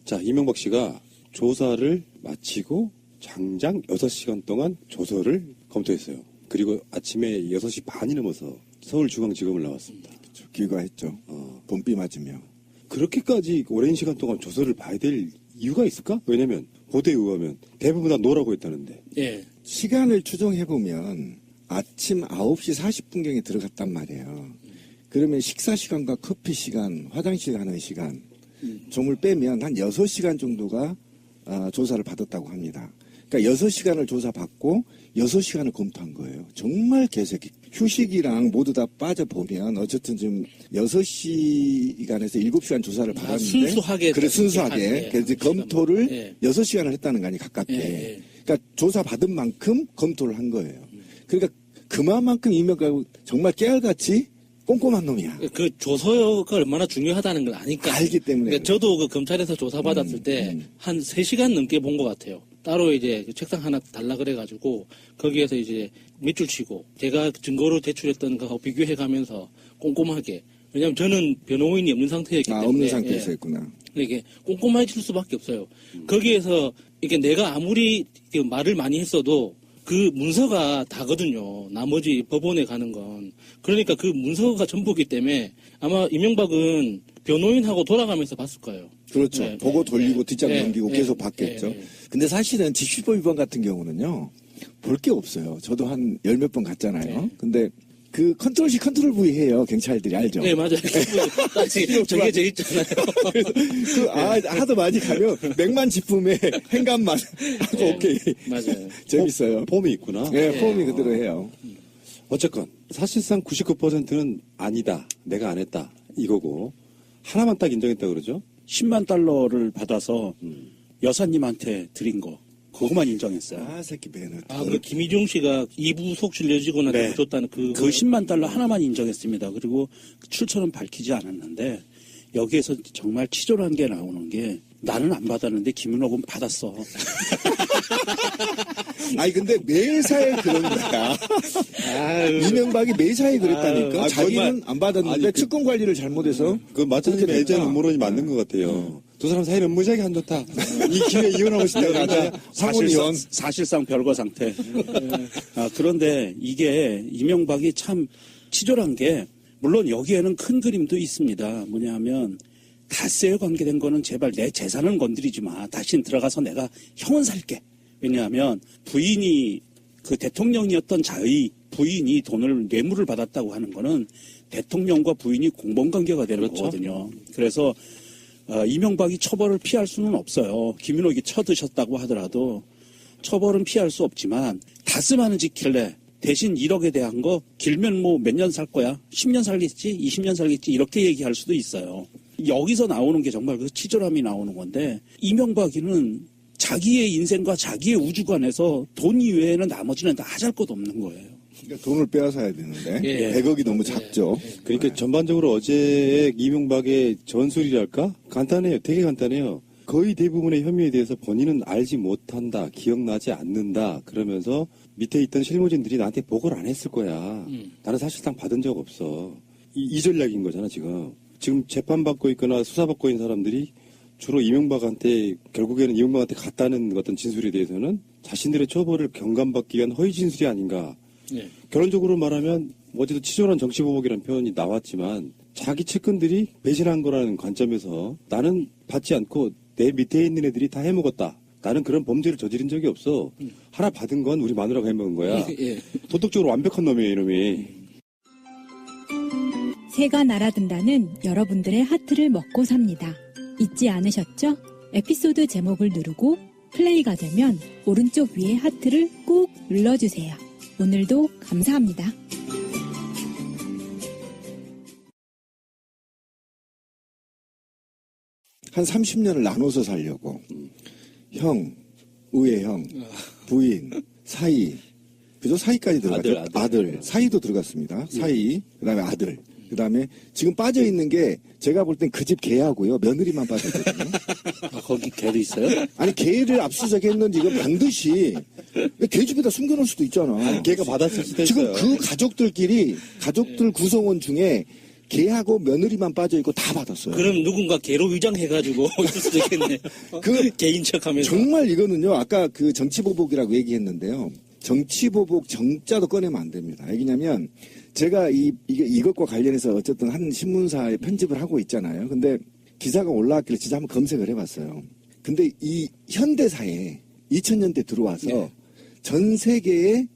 자, 이명박 씨가 조사를 마치고 장장 6시간 동안 조서를 검토했어요. 그리고 아침에 6시 반이 넘어서 서울중앙지검을 나왔습니다. 그렇죠. 귀가했죠. 봄비 맞으며. 그렇게까지 오랜 시간 동안 조서를 봐야 될 이유가 있을까? 왜냐면 보도에 의하면 대부분 다 노라고 했다는데. 예. 시간을 추정해보면 아침 9시 40분경에 들어갔단 말이에요. 그러면 식사 시간과 커피 시간, 화장실 가는 시간, 점을 빼면 한 6시간 정도가 조사를 받았다고 합니다. 그러니까 6시간을 조사받고 6시간을 검토한 거예요. 정말 개새끼. 휴식이랑 모두 다 빠져보면 어쨌든 지금 6시간에서 7시간 조사를 받았는데 순수하게. 그래, 순수하게. 그래서 검토를 예. 6시간을 했다는 거 아니, 가깝게. 예. 그러니까 조사 받은 만큼 검토를 한 거예요. 그러니까 그만큼 이명박은 정말 깨알같이 꼼꼼한 놈이야. 그 조서가 얼마나 중요하다는 걸 아니까. 알기 때문에. 그러니까 저도 그 검찰에서 조사받았을 때 한 3시간 넘게 본 것 같아요. 따로 이제 책상 하나 달라 그래가지고 거기에서 이제 밑줄 치고 제가 증거로 제출했던 거하고 비교해 가면서 꼼꼼하게. 왜냐하면 저는 변호인이 없는 상태였기 때문에. 없는 상태에서 했구나. 이게 꼼꼼해질 수밖에 없어요. 거기에서 이게 내가 아무리 말을 많이 했어도 그 문서가 다거든요. 나머지 법원에 가는 건. 그러니까 그 문서가 전부기 때문에 아마 이명박은 변호인하고 돌아가면서 봤을 거예요. 그렇죠. 네, 보고 네, 돌리고 네, 뒷장 네, 넘기고 네, 계속 봤겠죠. 네, 네. 근데 사실은 직수법 위반 같은 경우는요. 볼 게 없어요. 저도 한 10몇 번 갔잖아요. 네. 근데 그 컨트롤 C 컨트롤 V 해요. 경찰들이 알죠? 네, 맞아요. 정해져 있잖아요. 하도 많이 가면 맥만 짚으면 행간만 하고 네, 오케이. 맞아요. 재밌어요. 폼이 있구나. 네, 폼이 그대로 해요. 어쨌건 사실상 99%는 아니다. 내가 안 했다. 이거고 하나만 딱 인정했다 그러죠. 10만 달러를 받아서 여사님한테 드린 거 그거만 인정했어요. 새끼 배는. 그 김희중 씨가 2부 속실 여직원한테 네. 줬다는 그 10만 달러 하나만 인정했습니다. 그리고 출처는 밝히지 않았는데 여기에서 정말 치졸한 게 나오는 게 나는 안 받았는데 김은옥은 받았어. 아니 근데 매사에 그런 거야. 이명박이 매사에 그랬다니까. 자기는 안 받았는데 측근 관리를 잘못해서. 그 마찬가지로 그렇게 예전 됐다. 음모론이 맞는 것 같아요. 두 사람 사이는 무지하게 안 좋다. 이 기회에 이혼하고 싶다. 그러니까 상훈이원. 사실상 별거 상태. 그런데 이게 이명박이 참 치졸한 게 물론 여기에는 큰 그림도 있습니다. 뭐냐면 닷새에 관계된 거는 제발 내 재산은 건드리지 마. 다신 들어가서 내가 형은 살게. 왜냐하면 부인이 그 대통령이었던 자의 부인이 돈을 뇌물을 받았다고 하는 거는 대통령과 부인이 공범관계가 되는 그렇죠. 거거든요. 그래서 이명박이 처벌을 피할 수는 없어요. 김윤옥이 쳐드셨다고 하더라도 처벌은 피할 수 없지만 닷새만은 지킬래. 대신 1억에 대한 거 길면 뭐 몇 년 살 거야? 10년 살겠지? 20년 살겠지? 이렇게 얘기할 수도 있어요. 여기서 나오는 게 정말 그 치졸함이 나오는 건데 이명박이는 자기의 인생과 자기의 우주관에서 돈 이외에는 나머지는 다 하잘 것 없는 거예요. 그러니까 돈을 빼앗아야 되는데 예. 100억이 너무 작죠. 그러니까 전반적으로 어제의 이명박의 전술이랄까? 간단해요. 되게 간단해요. 거의 대부분의 혐의에 대해서 본인은 알지 못한다, 기억나지 않는다, 그러면서 밑에 있던 실무진들이 나한테 보고를 안 했을 거야. 나는 사실상 받은 적 없어. 이 전략인 거잖아, 지금. 지금 재판받고 있거나 수사받고 있는 사람들이 주로 이명박한테, 결국에는 이명박한테 갔다는 어떤 진술에 대해서는 자신들의 처벌을 경감받기 위한 허위 진술이 아닌가. 네. 결론적으로 말하면 어제도 치졸한 정치보복이라는 표현이 나왔지만 자기 측근들이 배신한 거라는 관점에서 나는 받지 않고 내 밑에 있는 애들이 다 해먹었다. 나는 그런 범죄를 저지른 적이 없어. 하나 받은 건 우리 마누라가 해먹은 거야. 예. 도덕적으로 완벽한 놈이에요, 이놈이. 새가 날아든다는 여러분들의 하트를 먹고 삽니다. 잊지 않으셨죠? 에피소드 제목을 누르고 플레이가 되면 오른쪽 위에 하트를 꾹 눌러주세요. 오늘도 감사합니다. 한 30년을 나눠서 살려고. 형, 우애형, 부인, 사이. 그죠? 사이까지 들어갔죠. 아들. 사이도 들어갔습니다. 사이. 그 다음에 아들. 그 다음에 지금 빠져있는 게 제가 볼 땐 그 집 개하고요. 며느리만 빠졌거든요. 거기 개도 있어요? 아니, 개를 압수수색했는지 이거 반드시 개 집에다 숨겨놓을 수도 있잖아. 걔가 받았을 수도 지금 있어요. 그 가족들 구성원 중에 걔하고 며느리만 빠져 있고 다 받았어요. 그럼 누군가 개로 위장해가지고 있을 수도 있겠네요. 개인 척하면서. 정말 이거는요. 아까 그 정치보복이라고 얘기했는데요. 정치보복 정자도 꺼내면 안 됩니다. 왜냐면 제가 이것과 관련해서 어쨌든 한 신문사에 편집을 하고 있잖아요. 근데 기사가 올라왔길래 진짜 한번 검색을 해봤어요. 근데 이 현대사에 2000년대 들어와서 네. 전 세계의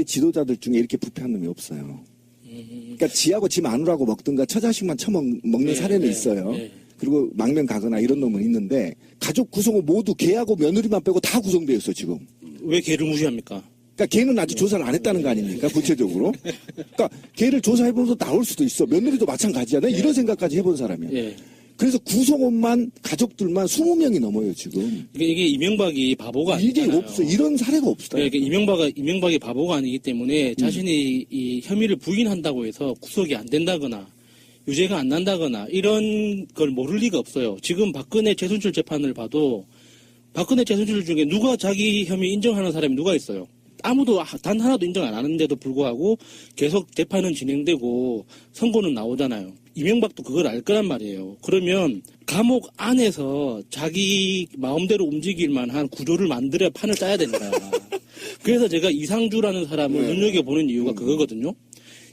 지도자들 중에 이렇게 부패한 놈이 없어요. 그러니까 지하고 지 마누라고 먹든가 처자식만 처먹는 네, 사례는 네, 있어요. 네. 그리고 망명 가거나 이런 놈은 있는데 가족 구성은 모두 걔하고 며느리만 빼고 다 구성되어 있어 지금. 왜 개를 무시합니까? 그러니까 걔는 아직 조사를 안 했다는 거 아닙니까? 구체적으로. 그러니까 걔를 조사해보면서 나올 수도 있어. 며느리도 마찬가지야. 내가 이런 생각까지 해본 사람이야. 예. 그래서 구성원만 가족들만 20명이 넘어요 지금. 이게 이명박이 바보가 이게 아니잖아요. 없어. 이런 사례가 없어요. 그러니까 이명박이 바보가 아니기 때문에 자신이 이 혐의를 부인한다고 해서 구속이 안 된다거나 유죄가 안 난다거나 이런 걸 모를 리가 없어요. 지금 박근혜 최순실 재판을 봐도 박근혜 최순실 중에 누가 자기 혐의 인정하는 사람이 누가 있어요? 아무도 단 하나도 인정 안 하는데도 불구하고 계속 재판은 진행되고 선고는 나오잖아요. 이명박도 그걸 알 거란 말이에요. 그러면 감옥 안에서 자기 마음대로 움직일 만한 구조를 만들어야 판을 짜야 된다. 그래서 제가 이상주라는 사람을 눈여겨보는 이유가 그거거든요.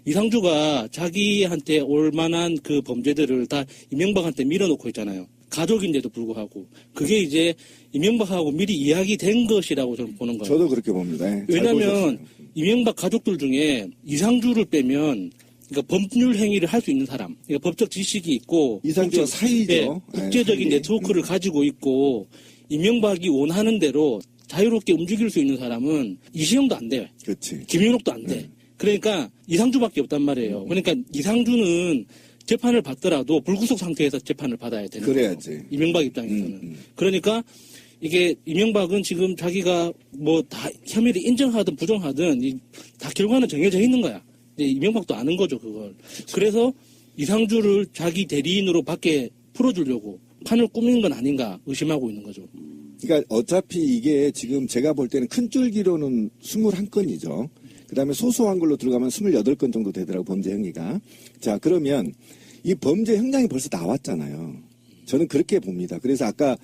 이상주가 자기한테 올 만한 그 범죄들을 다 이명박한테 밀어놓고 있잖아요. 가족인데도 불구하고. 그게 이제 이명박하고 미리 이야기된 것이라고 저는 보는 거예요. 저도 그렇게 봅니다. 잘 왜냐하면 보셨어요. 이명박 가족들 중에 이상주를 빼면 그러니까 법률 행위를 할 수 있는 사람, 그러니까 법적 지식이 있고 이상주가 사이죠. 네, 네, 국제적인 사이. 네트워크를 가지고 있고 이명박이 원하는 대로 자유롭게 움직일 수 있는 사람은 이시영도 안 돼요. 그렇지. 김윤옥도 안 돼. 그러니까 이상주밖에 없단 말이에요. 그러니까 이상주는 재판을 받더라도 불구속 상태에서 재판을 받아야 되는 그래야지. 거예요. 이명박 입장에서는. 그러니까 이게 이명박은 지금 자기가 뭐 다 혐의를 인정하든 부정하든 다 결과는 정해져 있는 거야. 이명박도 아는 거죠, 그걸. 그래서 이상주를 자기 대리인으로 밖에 풀어주려고 판을 꾸민 건 아닌가 의심하고 있는 거죠. 그러니까 어차피 이게 지금 제가 볼 때는 큰 줄기로는 21건이죠. 그 다음에 소소한 걸로 들어가면 28건 정도 되더라고, 범죄 행위가. 자, 그러면 이 범죄 형량이 벌써 나왔잖아요. 저는 그렇게 봅니다. 그래서 아까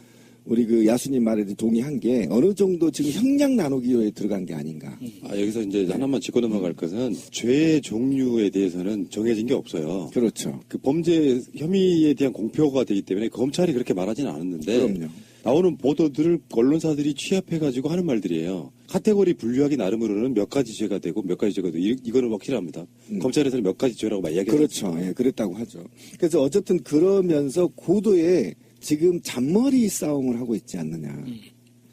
우리 그 야수님 말에도 동의한 게 어느 정도 지금 형량 나누기에 들어간 게 아닌가. 여기서 이제 하나만 짚고 넘어갈 것은 죄의 종류에 대해서는 정해진 게 없어요. 그렇죠. 그 범죄 혐의에 대한 공표가 되기 때문에 검찰이 그렇게 말하지는 않았는데 그럼요. 나오는 보도들을 언론사들이 취합해가지고 하는 말들이에요. 카테고리 분류하기 나름으로는 몇 가지 죄가 되고 몇 가지 죄가 되고 이거는 확실합니다. 검찰에서는 몇 가지 죄라고 막 이야기하죠. 그렇죠. 예, 그랬다고 하죠. 그래서 어쨌든 그러면서 고도의 지금 잔머리 싸움을 하고 있지 않느냐.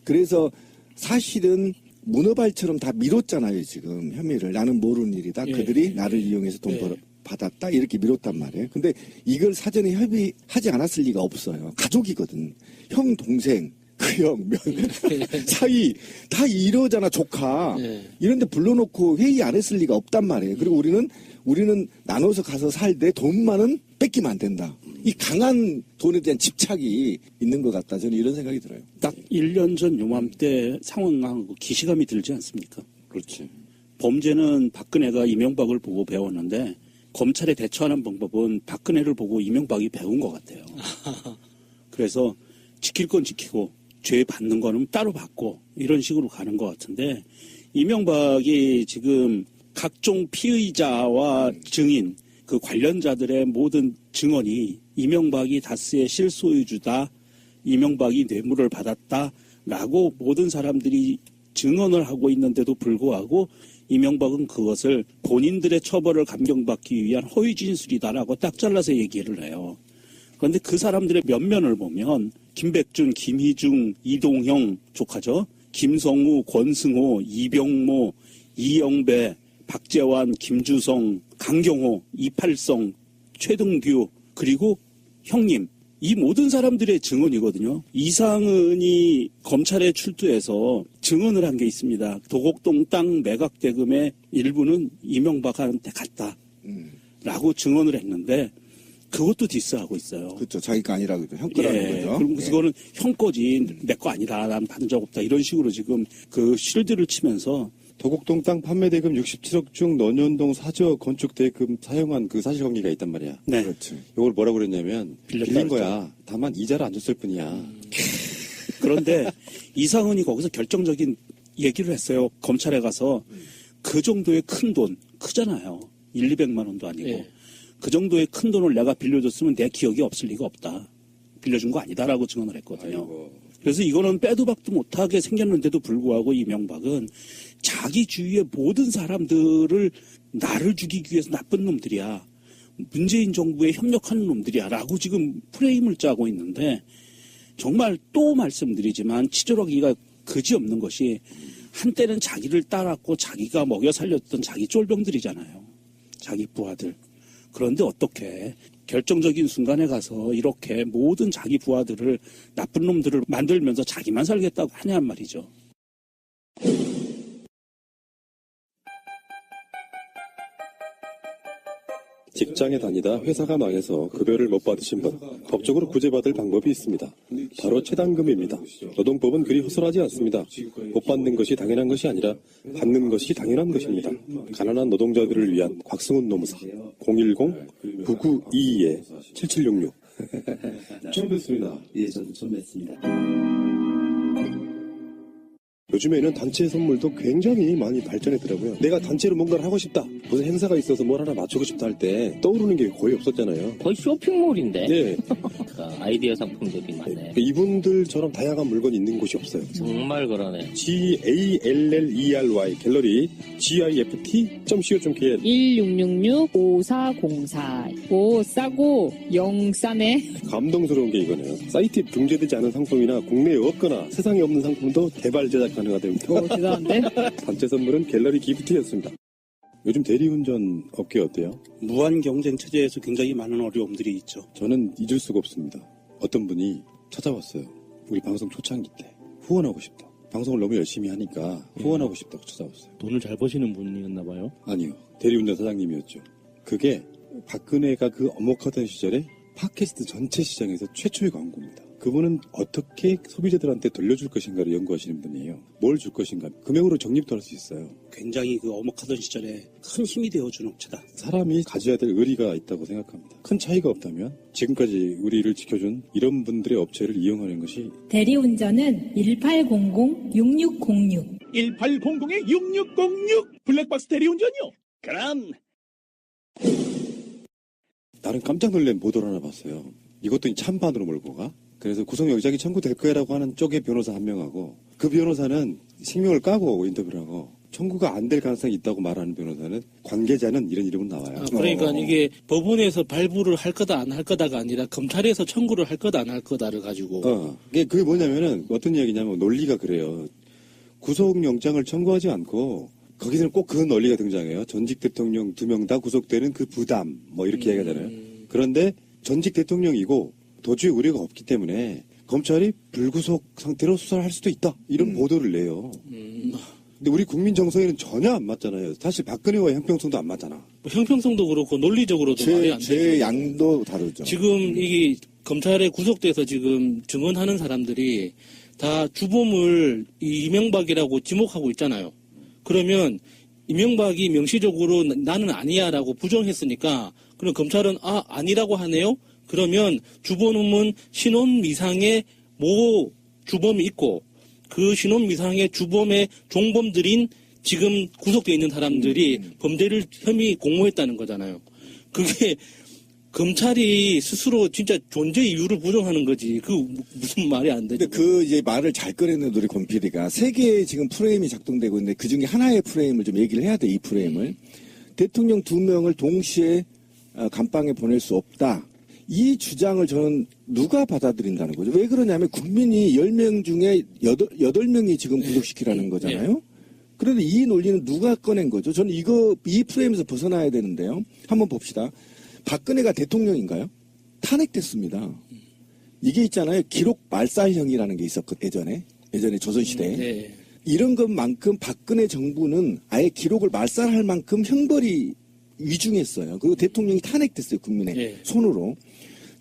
그래서 사실은 문어발처럼 다 밀었잖아요, 지금 혐의를. 나는 모르는 일이다. 예, 그들이 예, 나를 예. 이용해서 돈 예. 받았다. 이렇게 밀었단 말이에요. 근데 이걸 사전에 협의하지 않았을 리가 없어요. 가족이거든. 형, 동생, 그 형, 사이 다 이러잖아, 조카. 예. 이런데 불러놓고 회의 안 했을 리가 없단 말이에요. 그리고 우리는 나눠서 가서 살 때 돈만은 뺏기면 안 된다. 이 강한 돈에 대한 집착이 있는 것 같다. 저는 이런 생각이 들어요. 딱 1년 전 요맘때 상황하고 기시감이 들지 않습니까? 그렇지. 범죄는 박근혜가 이명박을 보고 배웠는데 검찰에 대처하는 방법은 박근혜를 보고 이명박이 배운 것 같아요. 그래서 지킬 건 지키고 죄 받는 거는 따로 받고 이런 식으로 가는 것 같은데 이명박이 지금 각종 피의자와 증인 그 관련자들의 모든 증언이 이명박이 다스의 실소유주다, 이명박이 뇌물을 받았다라고 모든 사람들이 증언을 하고 있는데도 불구하고 이명박은 그것을 본인들의 처벌을 감경받기 위한 허위 진술이다라고 딱 잘라서 얘기를 해요. 그런데 그 사람들의 면면을 보면 김백준, 김희중, 이동형 조카죠. 김성우, 권승호, 이병모, 이영배, 박재환, 김주성, 강경호, 이팔성, 최동규 그리고 형님 이 모든 사람들의 증언이거든요. 이상은이 검찰에 출두해서 증언을 한 게 있습니다. 도곡동 땅 매각 대금의 일부는 이명박한테 갔다라고 증언을 했는데 그것도 디스하고 있어요. 그렇죠. 자기가 아니라 형 거라는 거죠. 그럼 그거는 형 거지 내 거 아니다. 난 받은 적 없다. 이런 식으로 지금 그 실드를 치면서 도곡동 땅 판매 대금 67억 중 논현동 사저 건축 대금 사용한 그 사실관계가 있단 말이야. 네. 그렇죠. 이걸 뭐라고 그랬냐면 빌렸다 빌린 그랬죠. 거야. 다만 이자를 안 줬을 뿐이야. 그런데 이상은이 거기서 결정적인 얘기를 했어요. 검찰에 가서 그 정도의 큰 돈, 크잖아요. 200만 원도 아니고. 예. 그 정도의 큰 돈을 내가 빌려줬으면 내 기억이 없을 리가 없다. 빌려준 거 아니다라고 증언을 했거든요. 아이고. 그래서 이거는 빼도 박도 못하게 생겼는데도 불구하고 이명박은 자기 주위의 모든 사람들을 나를 죽이기 위해서 나쁜 놈들이야. 문재인 정부에 협력하는 놈들이야. 라고 지금 프레임을 짜고 있는데 정말 또 말씀드리지만 치졸하기가 그지없는 것이 한때는 자기를 따랐고 자기가 먹여 살렸던 자기 쫄병들이잖아요. 자기 부하들. 그런데 어떻게 결정적인 순간에 가서 이렇게 모든 자기 부하들을 나쁜 놈들을 만들면서 자기만 살겠다고 하냔 말이죠. 직장에 다니다 회사가 망해서 급여를 못 받으신 분, 법적으로 구제받을 방법이 있습니다. 바로 최단금입니다. 노동법은 그리 허술하지 않습니다. 못 받는 것이 당연한 것이 아니라 받는 것이 당연한 것입니다. 가난한 노동자들을 위한 곽승훈 노무사 010-9922-7766 처음 뵙습니다. 예, 저도 처음 뵙습니다. 요즘에는 단체 선물도 굉장히 많이 발전했더라고요. 내가 단체로 뭔가를 하고 싶다. 무슨 행사가 있어서 뭘 하나 맞추고 싶다 할 때 떠오르는 게 거의 없었잖아요. 거의 쇼핑몰인데 네. 아이디어 상품들이 많네. 이분들처럼 다양한 물건이 있는 곳이 없어요. 정말 그러네. GALLERY 갤러리 gift.co.kr 1666-5404. 오, 싸고, 영 싸네. 감동스러운 게 이거네요. 사이트에 등재되지 않은 상품이나 국내에 없거나 세상에 없는 상품도 개발 제작 가능하답니다. 오, 대단한데? 단체 선물은 갤러리 기프트였습니다. 요즘 대리운전 업계 어때요? 무한 경쟁 체제에서 굉장히 많은 어려움들이 있죠. 저는 잊을 수가 없습니다. 어떤 분이 찾아왔어요. 우리 방송 초창기 때 후원하고 싶다. 방송을 너무 열심히 하니까 후원하고 싶다고 찾아왔어요. 돈을 잘 버시는 분이었나 봐요. 아니요. 대리운전 사장님이었죠. 그게 박근혜가 그 엄혹하던 시절에 팟캐스트 전체 시장에서 최초의 광고입니다. 그분은 어떻게 소비자들한테 돌려줄 것인가를 연구하시는 분이에요. 뭘 줄 것인가. 금액으로 적립도 할 수 있어요. 굉장히 그 엄혹하던 시절에 큰 힘이 되어준 업체다. 사람이 가져야 될 의리가 있다고 생각합니다. 큰 차이가 없다면 지금까지 우리를 지켜준 이런 분들의 업체를 이용하는 것이 대리운전은 1800-6606. 1800-6606 블랙박스 대리운전이요. 그럼 나는 깜짝 놀란 보도를 하나 봤어요. 이것도 찬반으로 몰고 가. 그래서 구속영장이 청구될 거라고 하는 쪽의 변호사 한 명하고 그 변호사는 생명을 까고 인터뷰를 하고 청구가 안 될 가능성이 있다고 말하는 변호사는 관계자는 이런 이름은 나와요. 그러니까 이게 법원에서 발부를 할 거다 안 할 거다가 아니라 검찰에서 청구를 할 거다 안 할 거다를 가지고 그게 뭐냐면은 어떤 이야기냐면 논리가 그래요. 구속영장을 청구하지 않고 거기서는 꼭 그 논리가 등장해요. 전직 대통령 2명 다 구속되는 그 부담 뭐 이렇게 얘기하잖아요. 그런데 전직 대통령이고 도주의 우려가 없기 때문에 검찰이 불구속 상태로 수사를 할 수도 있다. 이런 보도를 내요. 근데 우리 국민 정서에는 전혀 안 맞잖아요. 사실 박근혜와 형평성도 안 맞잖아. 뭐 형평성도 그렇고 논리적으로도 말이 안 되죠. 죄 양도 다르죠. 지금 이게 검찰에 구속돼서 지금 증언하는 사람들이 다 주범을 이명박이라고 지목하고 있잖아요. 그러면 이명박이 명시적으로 나는 아니야라고 부정했으니까 그럼 검찰은 아니라고 하네요. 그러면 주범은 신원미상의 모 주범이 있고 그 신원미상의 주범의 종범들인 지금 구속되어 있는 사람들이 범죄를 혐의 공모했다는 거잖아요. 그게 검찰이 스스로 진짜 존재 이유를 부정하는 거지. 그 무슨 말이 안 되죠. 근데 그 이제 말을 잘 꺼내는 우리 권 PD가 세 개의 지금 프레임이 작동되고 있는데 그 중에 하나의 프레임을 좀 얘기를 해야 돼. 이 프레임을. 대통령 2명을 동시에 감방에 보낼 수 없다. 이 주장을 저는 누가 받아들인다는 거죠. 왜 그러냐면 국민이 10명 중에 8명이 지금 구속시키라는 거잖아요. 그런데 이 논리는 누가 꺼낸 거죠? 저는 이 프레임에서 벗어나야 되는데요. 한번 봅시다. 박근혜가 대통령인가요? 탄핵됐습니다. 이게 있잖아요. 기록 말살형이라는 게 있었거든요. 예전에 조선시대에. 네. 이런 것만큼 박근혜 정부는 아예 기록을 말살할 만큼 형벌이 위중했어요. 그리고 대통령이 탄핵됐어요. 국민의 네. 손으로.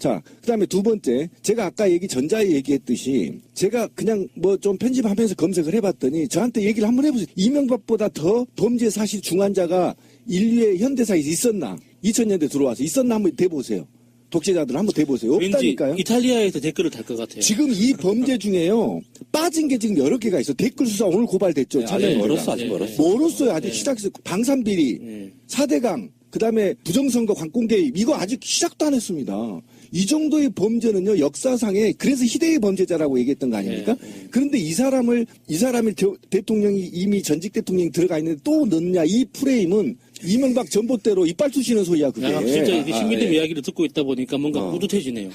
자, 그 다음에 두 번째, 제가 아까 전자에 얘기했듯이, 제가 그냥 뭐 좀 편집하면서 검색을 해봤더니, 저한테 얘기를 한번 해보세요. 이명박보다 더 범죄 사실 중환자가 인류의 현대사에 있었나? 2000년대 들어와서 있었나 한번 대보세요. 독재자들 한번 대보세요. 왠지 없다니까요. 이탈리아에서 댓글을 달 것 같아요. 지금 이 범죄 중에요, 빠진 게 지금 여러 개가 있어. 댓글 수사 오늘 고발됐죠. 아직 멀었어, 아직 멀었어. 멀었어요. 아직 시작해서 방산비리, 예. 4대강, 그 다음에 부정선거 관공개입, 이거 아직 시작도 안 했습니다. 이 정도의 범죄는요, 역사상에, 그래서 희대의 범죄자라고 얘기했던 거 아닙니까? 그런데 이 사람을 대통령이 이미 전직 대통령이 들어가 있는데 또 넣느냐, 이 프레임은 이명박 전봇대로 이빨 쑤시는 소리야, 그게. 야, 진짜 이게 신민님 이야기를 듣고 있다 보니까 뭔가 뿌듯해지네요.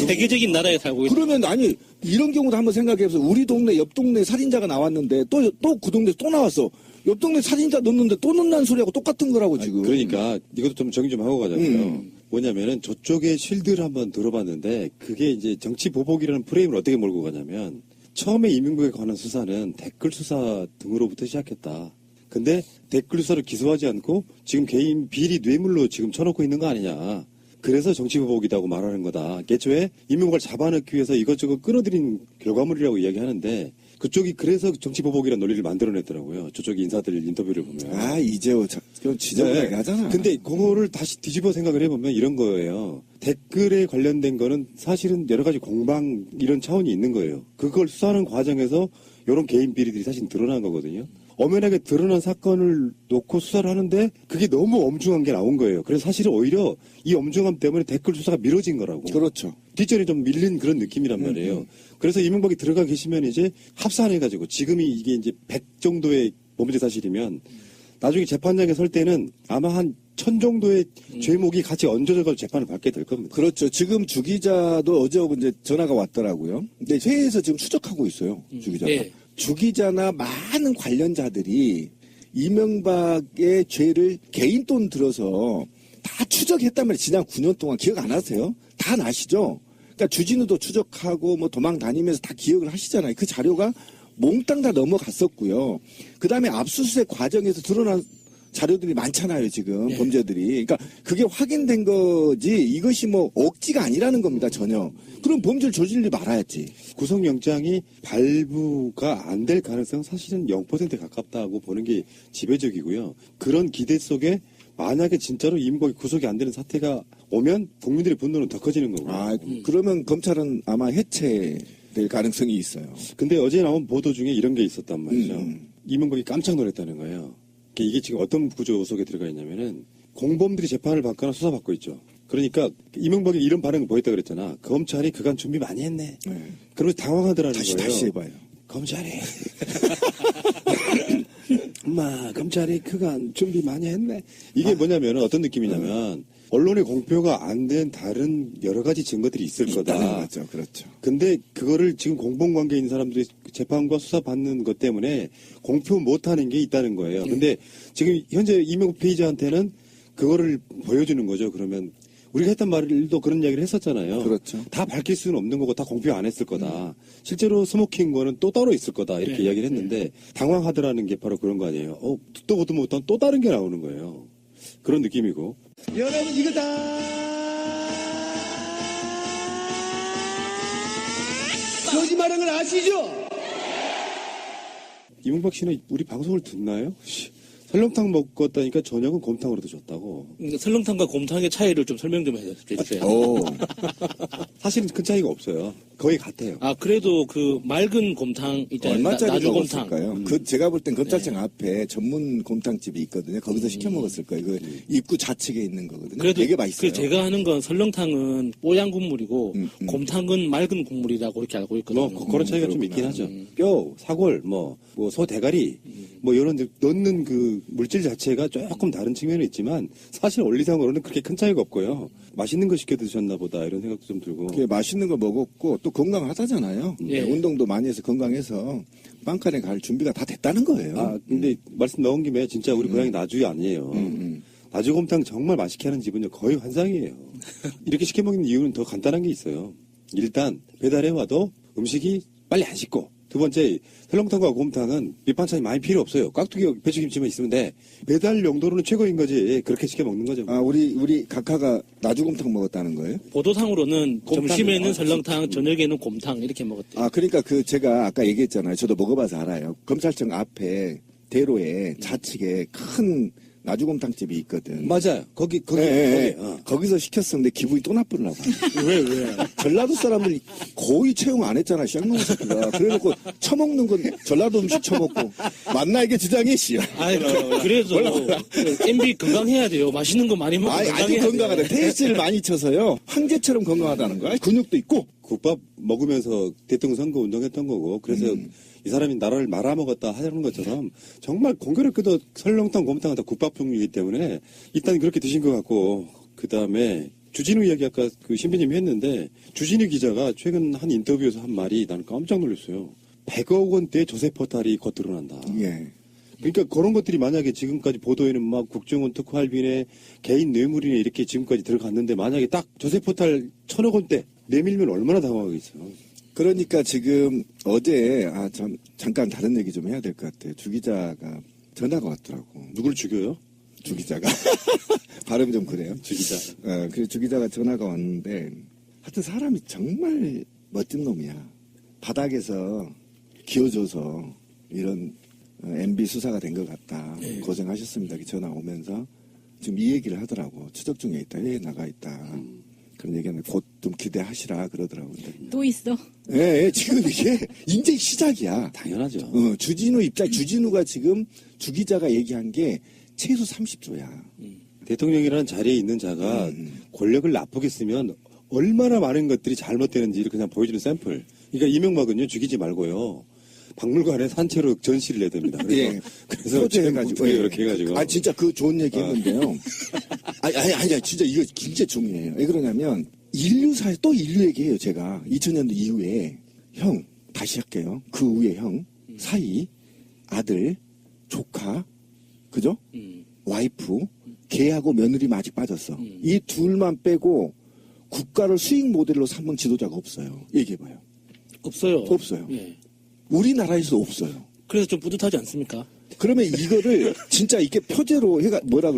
세계적인 나라에 살고 있다. 그러면 아니 이런 경우도 한번 생각해보세요. 우리 동네 옆 동네 살인자가 나왔는데 또 그 동네 또 나왔어. 옆 동네 살인자 넣는데 또 넣는다는 소리하고 똑같은 거라고 지금. 그러니까 이것도 좀 정리 좀 하고 가자고요. 뭐냐면은 저쪽의 실드를 한번 들어봤는데 그게 이제 정치 보복이라는 프레임을 어떻게 몰고 가냐면 처음에 이명박에 관한 수사는 댓글 수사 등으로부터 시작했다. 근데 댓글 수사를 기소하지 않고 지금 개인 비리 뇌물로 지금 쳐놓고 있는 거 아니냐. 그래서 정치보복이라고 말하는 거다. 애초에 이명박을 잡아넣기 위해서 이것저것 끌어들인 결과물이라고 이야기하는데 그쪽이 그래서 정치보복이라는 논리를 만들어냈더라고요. 저쪽 인사들 인터뷰를 보면. 아, 이재호 그건 지적을 하잖아. 근데 그거를 다시 뒤집어 생각을 해보면 이런 거예요. 댓글에 관련된 거는 사실은 여러 가지 공방 이런 차원이 있는 거예요. 그걸 수사하는 과정에서 이런 개인 비리들이 사실 드러난 거거든요. 엄연하게 드러난 사건을 놓고 수사를 하는데 그게 너무 엄중한 게 나온 거예요. 그래서 사실은 오히려 이 엄중함 때문에 댓글 수사가 미뤄진 거라고. 그렇죠. 뒷전이 좀 밀린 그런 느낌이란 말이에요. 그래서 이명박이 들어가 계시면 이제 합산해가지고 지금이 이게 이제 100 정도의 범죄 사실이면 나중에 재판장에 설 때는 아마 한 1000 정도의 죄목이 같이 얹어져서 재판을 받게 될 겁니다. 그렇죠. 지금 주 기자도 어제 이제 전화가 왔더라고요. 근데 회의에서 지금 추적하고 있어요. 주 기자가. 예. 주 기자나 많은 관련자들이 이명박의 죄를 개인 돈 들어서 다 추적했단 말이에요. 지난 9년 동안 기억 안 하세요? 다 나시죠? 그러니까 주진우도 추적하고 뭐 도망 다니면서 다 기억을 하시잖아요. 그 자료가 몽땅 다 넘어갔었고요. 그 다음에 압수수색 과정에서 드러난 자료들이 많잖아요, 지금 범죄들이. 그러니까 그게 확인된 거지 이것이 뭐 억지가 아니라는 겁니다, 전혀. 그럼 범죄를 저질리 말아야지. 구속영장이 발부가 안 될 가능성은 사실은 0%에 가깝다고 보는 게 지배적이고요. 그런 기대 속에 만약에 진짜로 이명박이 구속이 안 되는 사태가 오면 국민들의 분노는 더 커지는 거고요. 아, 그러면 검찰은 아마 해체될 가능성이 있어요. 근데 어제 나온 보도 중에 이런 게 있었단 말이죠. 이명박이 깜짝 놀랐다는 거예요. 이게 지금 어떤 구조 속에 들어가 있냐면은 공범들이 재판을 받거나 수사받고 있죠. 그러니까 이명박이 이런 반응을 보였다 그랬잖아. 검찰이 그간 준비 많이 했네. 그러면서 당황하더라는 거예요. 다시 해봐요. 검찰이 엄마 검찰이 그간 준비 많이 했네. 이게 뭐냐면 어떤 느낌이냐면 언론의 공표가 안 된 다른 여러 가지 증거들이 있을 거다. 거죠. 그렇죠. 근데 그거를 지금 공범관계에 있는 사람들이 재판과 수사받는 것 때문에 공표 못하는 게 있다는 거예요. 근데 지금 현재 이명박 피의자한테는 그거를 보여주는 거죠. 그러면 우리가 했던 말도 그런 이야기를 했었잖아요. 그렇죠. 다 밝힐 수는 없는 거고 다 공표 안 했을 거다. 실제로 스모킹 거는 또 따로 있을 거다. 이렇게 이야기를 했는데 당황하더라는 게 바로 그런 거 아니에요. 듣도 보도 못한 또 다른 게 나오는 거예요. 그런 느낌이고. 여러분 이거 다 거짓말한 걸 아시죠? 이명박 씨는 우리 방송을 듣나요? 설렁탕 먹었다니까 저녁은 곰탕으로 드셨다고. 설렁탕과 곰탕의 차이를 좀 설명 좀 해주세요. 오. 사실은 큰 차이가 없어요. 거의 같아요. 아, 그래도 그 맑은 곰탕 있잖아요. 얼마짜리 나주 먹었을까요? 그 제가 볼 땐 검찰청 앞에 전문 곰탕집이 있거든요. 거기서 시켜 먹었을 거예요. 그 입구 좌측에 있는 거거든요. 그래도 되게 맛있어요. 제가 하는 건 설렁탕은 뽀얀 국물이고 곰탕은 맑은 국물이라고 이렇게 알고 있거든요. 뭐 그런 차이가 좀 있긴 하죠. 뼈, 사골, 뭐 소 대가리, 뭐 이런 데 넣는 그 물질 자체가 조금 다른 측면이 있지만 사실 원리상으로는 그렇게 큰 차이가 없고요. 맛있는 거 시켜 드셨나 보다 이런 생각도 좀 들고. 그게 맛있는 거 먹었고 또 건강하다잖아요. 예. 운동도 많이 해서 건강해서 빵칸에 갈 준비가 다 됐다는 거예요. 아 근데 말씀 나온 김에 진짜 우리 고향이 나주이 아니에요. 나주곰탕 정말 맛있게 하는 집은요 거의 환상이에요. 이렇게 시켜 먹는 이유는 더 간단한 게 있어요. 일단 배달해 와도 음식이 빨리 안 식고 두 번째, 설렁탕과 곰탕은 밑반찬이 많이 필요 없어요. 깍두기, 배추김치만 있으면 돼. 매달 용도로는 최고인 거지. 그렇게 시켜 먹는 거죠. 아, 우리 각하가 나주곰탕 먹었다는 거예요? 보도상으로는 곰탕. 점심에는 아, 설렁탕, 저녁에는 곰탕 이렇게 먹었대요. 아, 그러니까 제가 아까 얘기했잖아요. 저도 먹어봐서 알아요. 검찰청 앞에 대로에 좌측에 큰 나주곰탕집이 있거든. 맞아요. 거기. 거기서 시켰었는데 기분이 또 나쁘나 봐. 왜? 전라도 사람들 거의 채용 안 했잖아, 쌍놈 새끼가. 그래놓고 처먹는 건 전라도 음식 처먹고. 맞나, 이게 주장이, 씨. 아니, 그래서 MB 건강해야 돼요. 맛있는 거 많이 먹고 아주 건강해야 건강하다. 돼요. 테이스를 많이 쳐서요. 황제처럼 건강하다는 거야. 근육도 있고. 국밥 먹으면서 대통령 선거 운동했던 거고, 그래서 이 사람이 나라를 말아먹었다 하는 것처럼 정말 공교롭게도 설렁탕, 곰탕은 다 국밥 종류이기 때문에 일단 그렇게 드신 것 같고, 그 다음에 주진우 이야기 아까 그 신부님이 했는데, 주진우 기자가 최근 한 인터뷰에서 한 말이 나는 깜짝 놀랐어요. 100억 원대 조세 포탈이 겉드러난다. 예. 그러니까 그런 것들이 만약에 지금까지 보도에는 막 국정원 특활비네 개인 뇌물이네 이렇게 지금까지 들어갔는데 만약에 딱 조세 포탈 1,000억 원대 내밀면 얼마나 당황하겠어요. 그러니까 지금 어제, 잠깐 다른 얘기 좀 해야 될 것 같아요. 주 기자가 전화가 왔더라고. 누굴 죽여요? 주 기자가. 발음이 좀 그래요. 주 기자. 그래서 주 기자가 전화가 왔는데, 하여튼 사람이 정말 멋진 놈이야. 바닥에서 기어줘서 이런 MB 수사가 된 것 같다. 고생하셨습니다. 전화 오면서 지금 이 얘기를 하더라고. 추적 중에 있다. 해외에 나가 있다. 그런 얘기는 곧 좀 기대하시라 그러더라고요. 또 있어. 예, 지금 이게 이제 시작이야. 당연하죠. 주진우가 지금 주 기자가 얘기한 게 최소 30조야. 대통령이라는 자리에 있는 자가 권력을 나쁘게 쓰면 얼마나 많은 것들이 잘못되는지를 그냥 보여주는 샘플. 그러니까 이명박은요, 죽이지 말고요. 박물관에 산채로 전시를 해야 됩니다. 그래서 소재해가지고 이렇게 해가지고. 진짜 그 좋은 얘기 했는데요. 아니, 진짜 이거 진짜 중요해요. 왜 그러냐면 인류사에 또 인류 얘기해요. 제가 2000년도 이후에 형 다시 할게요. 그 후에 형 사이 아들 조카 그죠? 와이프 걔하고 며느리만 아직 빠졌어. 이 둘만 빼고 국가를 수익 모델로 삼은 지도자가 없어요. 얘기해봐요. 없어요. 없어요. 예. 우리나라에서도 없어요. 그래서 좀 뿌듯하지 않습니까? 그러면 이거를 진짜 이렇게 표제로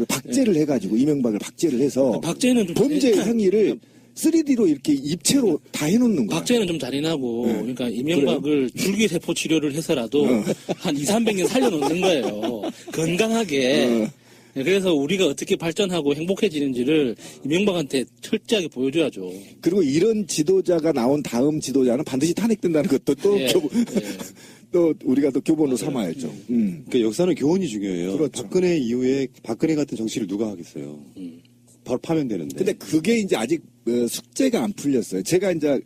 박제를 해가지고 이명박을 박제를 해서 박제는 좀 범죄 행위를 3D로 이렇게 입체로 다 해놓는 거야. 박제는 좀 잔인하고 그러니까 이명박을 줄기세포 치료를 해서라도 한 200~300년 살려놓는 거예요. 건강하게. 그래서 우리가 어떻게 발전하고 행복해지는지를 이명박한테 철저하게 보여줘야죠. 그리고 이런 지도자가 나온 다음 지도자는 반드시 탄핵된다는 것도 또 우리가 또 교본으로 삼아야죠. 그러니까 역사는 교훈이 중요해요. 그렇죠. 박근혜 이후에 박근혜 같은 정치를 누가 하겠어요. 바로 파면되는데. 근데 그게 이제 아직 숙제가 안 풀렸어요. 제가 이제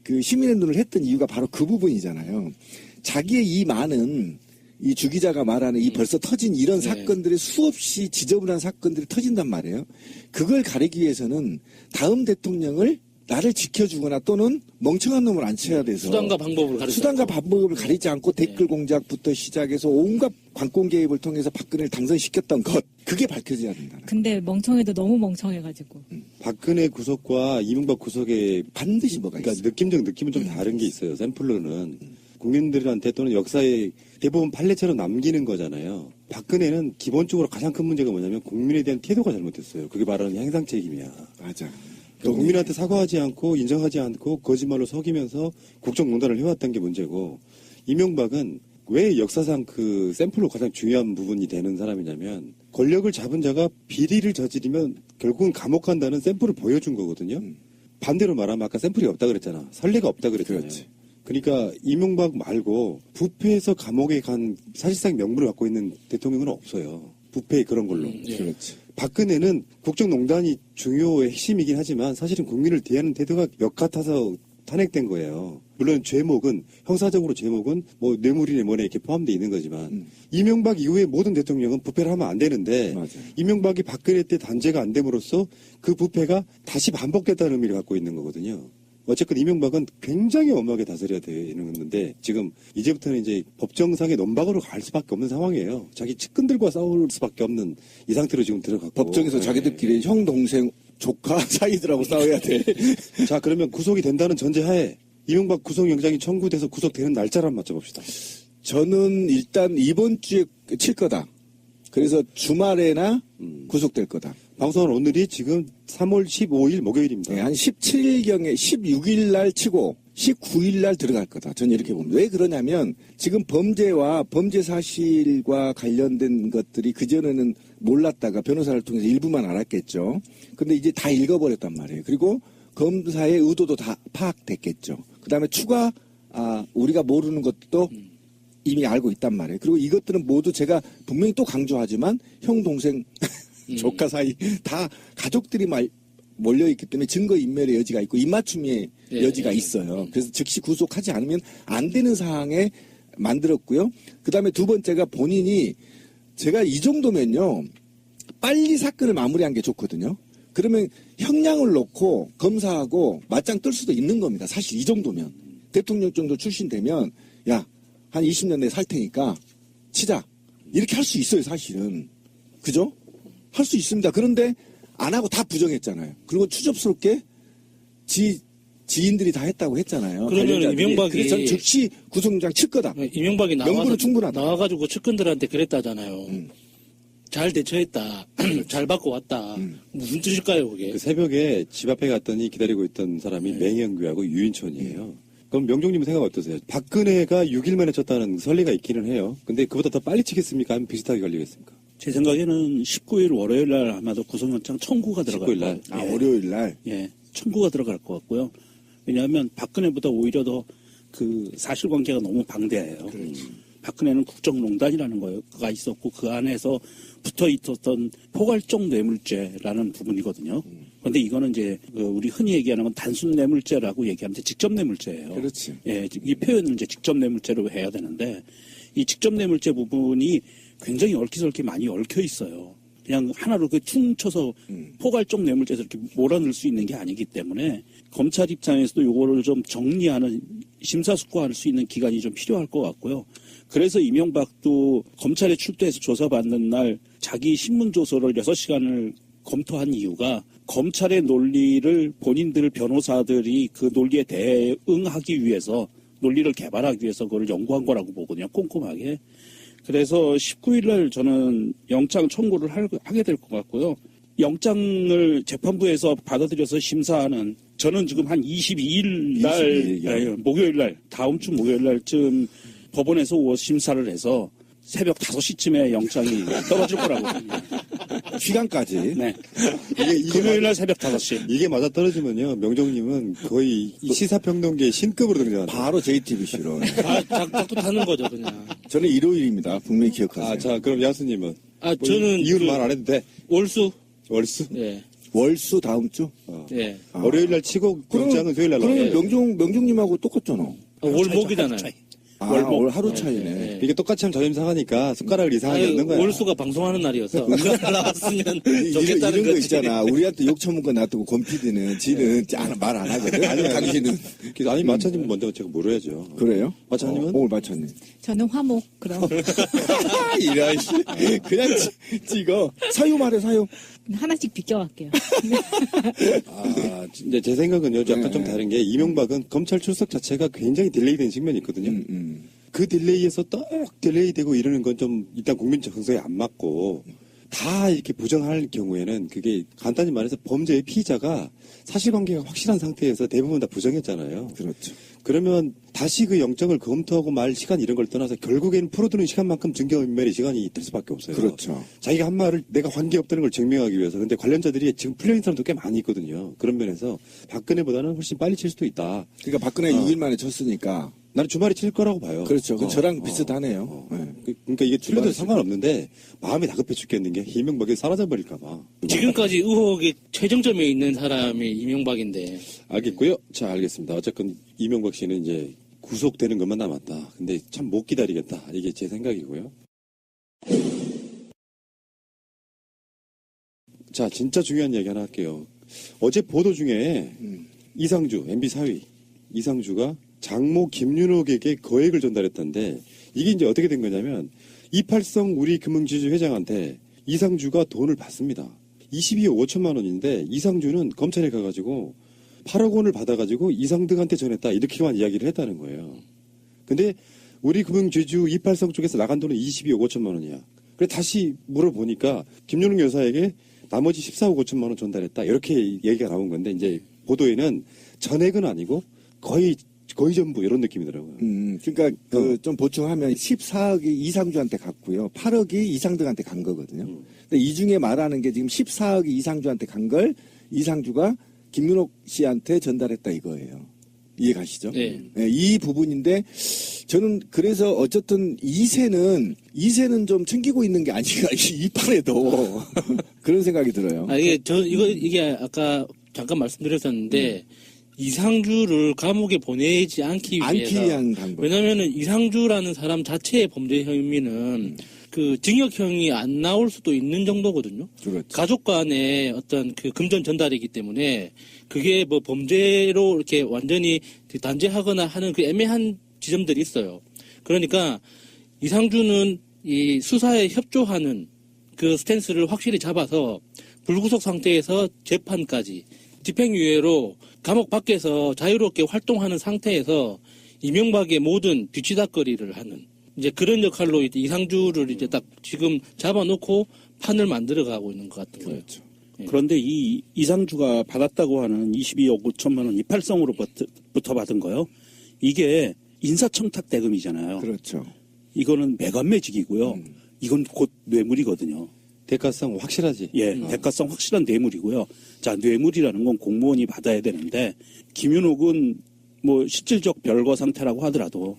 그 시민의 눈을 했던 이유가 바로 그 부분이잖아요. 자기의 이 많은 이 주 기자가 말하는 이 벌써 터진 이런 사건들이 수없이 지저분한 사건들이 터진단 말이에요. 그걸 가리기 위해서는 다음 대통령을 나를 지켜주거나 또는 멍청한 놈을 안 쳐야 돼서 수단과 방법을 가리지 않고 댓글 공작부터 시작해서 온갖 관권 개입을 통해서 박근혜를 당선시켰던 것 그게 밝혀져야 된다. 근데 멍청해도 너무 멍청해가지고. 박근혜 구속과 이명박 구속의 반드시 뭐가 그러니까 있어요. 느낌적 느낌은 좀 다른 게 있어요. 샘플로는 국민들한테 또는 역사에 대부분 판례처럼 남기는 거잖아요. 박근혜는 기본적으로 가장 큰 문제가 뭐냐면 국민에 대한 태도가 잘못됐어요. 그게 말하는 행상 책임이야. 맞아. 그러니까 국민한테 사과하지 않고 인정하지 않고 거짓말로 속이면서 국정농단을 해왔던 게 문제고, 이명박은 왜 역사상 그 샘플로 가장 중요한 부분이 되는 사람이냐면 권력을 잡은 자가 비리를 저지르면 결국은 감옥 간다는 샘플을 보여준 거거든요. 반대로 말하면 아까 샘플이 없다 그랬잖아. 선례가 없다 그랬잖아요. 그렇지. 그러니까 이명박 말고 부패해서 감옥에 간 사실상 명분을 갖고 있는 대통령은 없어요. 부패 그런 걸로. 그렇지. 박근혜는 국정농단이 중요의 핵심이긴 하지만 사실은 국민을 대하는 태도가 역 같아서 탄핵된 거예요. 물론 죄목은 형사적으로 죄목은 뭐 뇌물이네 뭐네 이렇게 포함되어 있는 거지만 이명박 이후에 모든 대통령은 부패를 하면 안 되는데 맞아요. 이명박이 박근혜 때 단죄가 안 됨으로써 그 부패가 다시 반복됐다는 의미를 갖고 있는 거거든요. 어쨌든 이명박은 굉장히 엄하게 다스려야 되는 건데 지금 이제부터는 이제 법정상의 논박으로 갈 수밖에 없는 상황이에요. 자기 측근들과 싸울 수밖에 없는 이 상태로 지금 들어갔고 법정에서 자기들끼리 형, 동생, 조카 사이들하고 싸워야 돼. 자, 그러면 구속이 된다는 전제하에 이명박 구속영장이 청구돼서 구속되는 날짜를 한번 맞춰봅시다. 저는 일단 이번 주에 칠 거다. 그래서 주말에나 구속될 거다. 방송한 오늘이 지금 3월 15일 목요일입니다. 네, 한 17일경에 16일 날 치고 19일 날 들어갈 거다. 저는 이렇게 봅니다. 왜 그러냐면 지금 범죄와 범죄 사실과 관련된 것들이 그전에는 몰랐다가 변호사를 통해서 일부만 알았겠죠. 근데 이제 다 읽어버렸단 말이에요. 그리고 검사의 의도도 다 파악됐겠죠. 그 다음에 추가 우리가 모르는 것도 이미 알고 있단 말이에요. 그리고 이것들은 모두 제가 분명히 또 강조하지만 형, 동생, 조카 사이 다 가족들이 몰려있기 때문에 증거인멸의 여지가 있고 입맞춤의 여지가 있어요. 그래서 즉시 구속하지 않으면 안 되는 상황에 만들었고요. 그 다음에 두 번째가 본인이 제가 이 정도면요. 빨리 사건을 마무리한 게 좋거든요. 그러면 형량을 놓고 검사하고 맞짱 뜰 수도 있는 겁니다. 사실 이 정도면. 대통령 정도 출신 되면 야, 한 20년 내에 살 테니까 치자. 이렇게 할 수 있어요, 사실은. 그죠? 할 수 있습니다. 그런데 안 하고 다 부정했잖아요. 그리고 추접스럽게 지인들이 다 했다고 했잖아요. 그러면 관련자들이. 이명박이 그래서 전 즉시 구속영장 칠 거다. 이명박이 명분은 충분하다. 나와가지고 측근들한테 그랬다잖아요. 잘 대처했다. 잘 받고 왔다. 무슨 뜻일까요, 그게? 그 새벽에 집 앞에 갔더니 기다리고 있던 사람이 맹영규하고 유인촌이에요. 그럼 명종님은 생각 어떠세요? 박근혜가 6일 만에 쳤다는 설리가 있기는 해요. 근데 그보다 더 빨리 치겠습니까? 아니면 비슷하게 걸리겠습니까? 제 생각에는 19일 월요일 날 아마도 구속영장 청구가 들어갈 19일 날. 거예요. 월요일 날. 예, 청구가 들어갈 것 같고요. 왜냐하면 박근혜보다 오히려 더 그 사실관계가 너무 방대해요. 박근혜는 국정농단이라는 거가 있었고 그 안에서 붙어 있었던 포괄적 뇌물죄라는 부분이거든요. 그런데 이거는 이제 우리 흔히 얘기하는 건 단순 뇌물죄라고 얘기하는데 직접 뇌물죄예요. 그렇지. 예, 이 표현을 이제 직접 뇌물죄로 해야 되는데 이 직접 뇌물죄 부분이 굉장히 얽히설키 많이 얽혀 있어요. 그냥 하나로 그 퉁쳐서 포괄적 뇌물죄에서 이렇게 몰아넣을 수 있는 게 아니기 때문에 검찰 입장에서도 요거를 좀 정리하는 심사숙고할 수 있는 기간이 좀 필요할 것 같고요. 그래서 이명박도 검찰에 출두해서 조사받는 날 자기 신문조서를 6시간을 검토한 이유가 검찰의 논리를 본인들 변호사들이 그 논리에 대응하기 위해서 논리를 개발하기 위해서 그걸 연구한 거라고 보거든요. 꼼꼼하게. 그래서 19일 날 저는 영장 청구를 하게 될 것 같고요. 영장을 재판부에서 받아들여서 심사하는 저는 지금 한 22일 날 목요일 날 다음 주 목요일 날쯤 법원에서 심사를 해서 새벽 5시쯤에 영장이 떨어질 거라고 봅니다. 시간까지. 네. 금요일 날 새벽 5시. 이게 맞아 떨어지면요. 명종님은 거의 시사평론계의 신급으로 등장합니다. 바로 JTBC로. 자꾸 타는 거죠, 그냥. 저는 일요일입니다. 분명히 기억하세요. 자, 그럼 야수님은? 저는 이유는 말 안 해도 돼. 월수. 네. 월수 다음 주? 네. 월요일 날 치고 영장은 수요일 날 그러면 나와요. 명종님하고 똑같잖아. 월목이잖아요. 월 하루 차이네. 이게 똑같이 하면 자존심 상하니까 숟가락을 이상하게 넣는 거야. 월수가 방송하는 날이어서 나왔으면 이런 좋겠다는 거 거지. 있잖아. 우리한테 욕 처먹은 거 놔두고 권PD는 지는 말 안 하거든. 당신은. 아니, 마차님 먼저 제가 물어야죠. 그래요? 마차님은? 오늘 마차님. 저는 화목 그럼 이런 씨. 그냥 찍어. 사유 말해 사유. 하나씩 비껴갈게요. 이제 제 생각은요, 약간 좀 다른 게, 이명박은 검찰 출석 자체가 굉장히 딜레이된 측면이 있거든요. 그 딜레이에서 떡 딜레이되고 이러는 건 좀 일단 국민 정서에 안 맞고, 다 이렇게 부정할 경우에는 그게 간단히 말해서 범죄의 피의자가 사실관계가 확실한 상태에서 대부분 다 부정했잖아요. 그렇죠. 그러면 다시 그 영장을 검토하고 말 시간 이런 걸 떠나서 결국에는 풀어두는 시간만큼 증거인멸의 시간이 될 수밖에 없어요. 그렇죠. 자기가 한 말을 내가 관계없다는 걸 증명하기 위해서. 근데 관련자들이 지금 풀려있는 사람도 꽤 많이 있거든요. 그런 면에서 박근혜보다는 훨씬 빨리 칠 수도 있다. 그러니까 박근혜 6일 만에 쳤으니까. 나는 주말에 칠 거라고 봐요. 그렇죠. 저랑 비슷하네요. 네. 그러니까 이게 틀려도 상관없는데 마음이 다급해 죽겠는 게 이명박이 사라져버릴까봐. 지금까지 의혹의 최정점에 있는 사람이 이명박인데. 알겠고요. 자, 알겠습니다. 어쨌건 이명박 씨는 이제 구속되는 것만 남았다. 근데 참 못 기다리겠다. 이게 제 생각이고요. 자, 진짜 중요한 얘기 하나 할게요. 어제 보도 중에 이상주, MB 사위 이상주가 장모 김윤옥에게 거액을 전달했던데 이게 이제 어떻게 된 거냐면 이팔성 우리금융지주 회장한테 이상주가 돈을 받습니다. 22억 5천만 원인데 이상주는 검찰에 가가지고 8억 원을 받아가지고 이상득한테 전했다 이렇게만 이야기를 했다는 거예요. 근데 우리 금융제주 이팔성 쪽에서 나간 돈은 22억 5천만 원이야. 그래 다시 물어보니까 김윤웅 여사에게 나머지 14억 5천만 원 전달했다 이렇게 얘기가 나온 건데 이제 보도에는 전액은 아니고 거의 전부 이런 느낌이더라고요. 그러니까 좀 보충하면 14억이 이상주한테 갔고요. 8억이 이상득한테 간 거거든요. 근데 이 중에 말하는 게 지금 14억이 이상주한테 간 걸 이상주가 김윤옥 씨한테 전달했다 이거예요. 이해 가시죠? 네. 네, 이 부분인데 저는 그래서 어쨌든 2세는 좀 챙기고 있는 게 아닌가 이 판에도 그런 생각이 들어요. 이게 아까 잠깐 말씀드렸었는데 이상주를 감옥에 보내지 않기 위한 방법. 왜냐면은 이상주라는 사람 자체의 범죄 혐의는 그 징역형이 안 나올 수도 있는 정도거든요. 그렇죠. 가족 간의 어떤 그 금전 전달이기 때문에 그게 뭐 범죄로 이렇게 완전히 단죄하거나 하는 그 애매한 지점들이 있어요. 그러니까 이상주는 이 수사에 협조하는 그 스탠스를 확실히 잡아서 불구속 상태에서 재판까지 집행유예로 감옥 밖에서 자유롭게 활동하는 상태에서 이명박의 모든 뒤치다거리를 하는 이제 그런 역할로 이제 이상주를 이제 딱 지금 잡아놓고 판을 만들어가고 있는 것 같은 거예요. 그렇죠. 그런데 이 이상주가 받았다고 하는 22억 5천만 원 이팔성으로부터 받은 거요. 이게 인사청탁 대금이잖아요. 그렇죠. 이거는 매관매직이고요. 이건 곧 뇌물이거든요. 대가성 확실하지. 예, 대가성 확실한 뇌물이고요. 자, 뇌물이라는 건 공무원이 받아야 되는데 김윤옥은 뭐 실질적 별거 상태라고 하더라도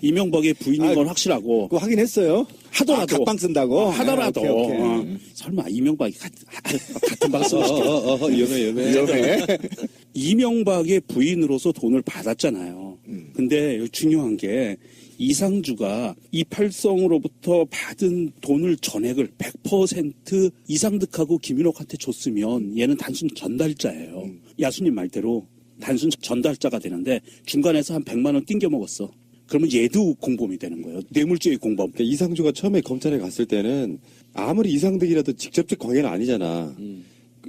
이명박의 부인인 건 확실하고 그거 확인했어요. 하더라도 각방 쓴다고 하더라도 오케이. 설마 이명박이 같은 방송 시켜? 위험해. 이명박의 부인으로서 돈을 받았잖아요. 근데 여기 중요한 게 이상주가 이팔성으로부터 받은 돈을 전액을 100% 이상득하고 김윤옥한테 줬으면 얘는 단순 전달자예요. 야수님 말대로 단순 전달자가 되는데 중간에서 한 100만 원 띵겨 먹었어. 그러면 얘도 공범이 되는 거예요. 뇌물죄의 공범. 그러니까 이상주가 처음에 검찰에 갔을 때는 아무리 이상득이라도 직접적 관계는 아니잖아.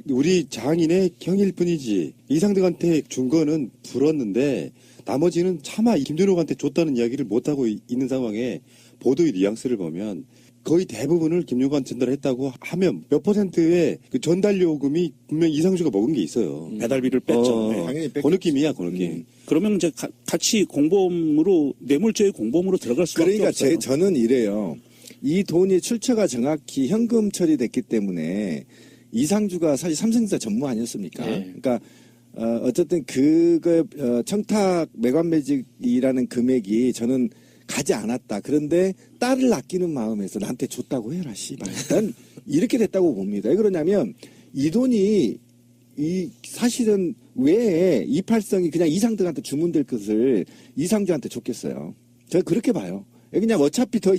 우리 장인의 형일 뿐이지. 이상득한테 준 거는 불었는데 나머지는 차마 김준호한테 줬다는 이야기를 못하고 있는 상황에 보도의 뉘앙스를 보면 거의 대부분을 김용관 전달했다고 하면 몇 %의 그 전달 요금이 분명히 이상주가 먹은 게 있어요. 배달비를 뺐죠. 네. 당연히 그 느낌이야, 그 느낌. 그러면 이제 같이 공범으로 뇌물죄의 공범으로 들어갈 수밖에 그러니까 없어요. 저는 이래요. 이 돈이 출처가 정확히 현금 처리됐기 때문에 이상주가 사실 삼성전자 전무 아니었습니까? 네. 그러니까 어쨌든 청탁 매관매직이라는 금액이 저는 가지 않았다. 그런데 딸을 아끼는 마음에서 나한테 줬다고 해라, 씨발. 난 이렇게 됐다고 봅니다. 왜 그러냐면 이 돈이 사실은 왜 이팔성이 그냥 이상득한테 주문될 것을 이상주한테 줬겠어요. 제가 그렇게 봐요. 그냥 어차피 더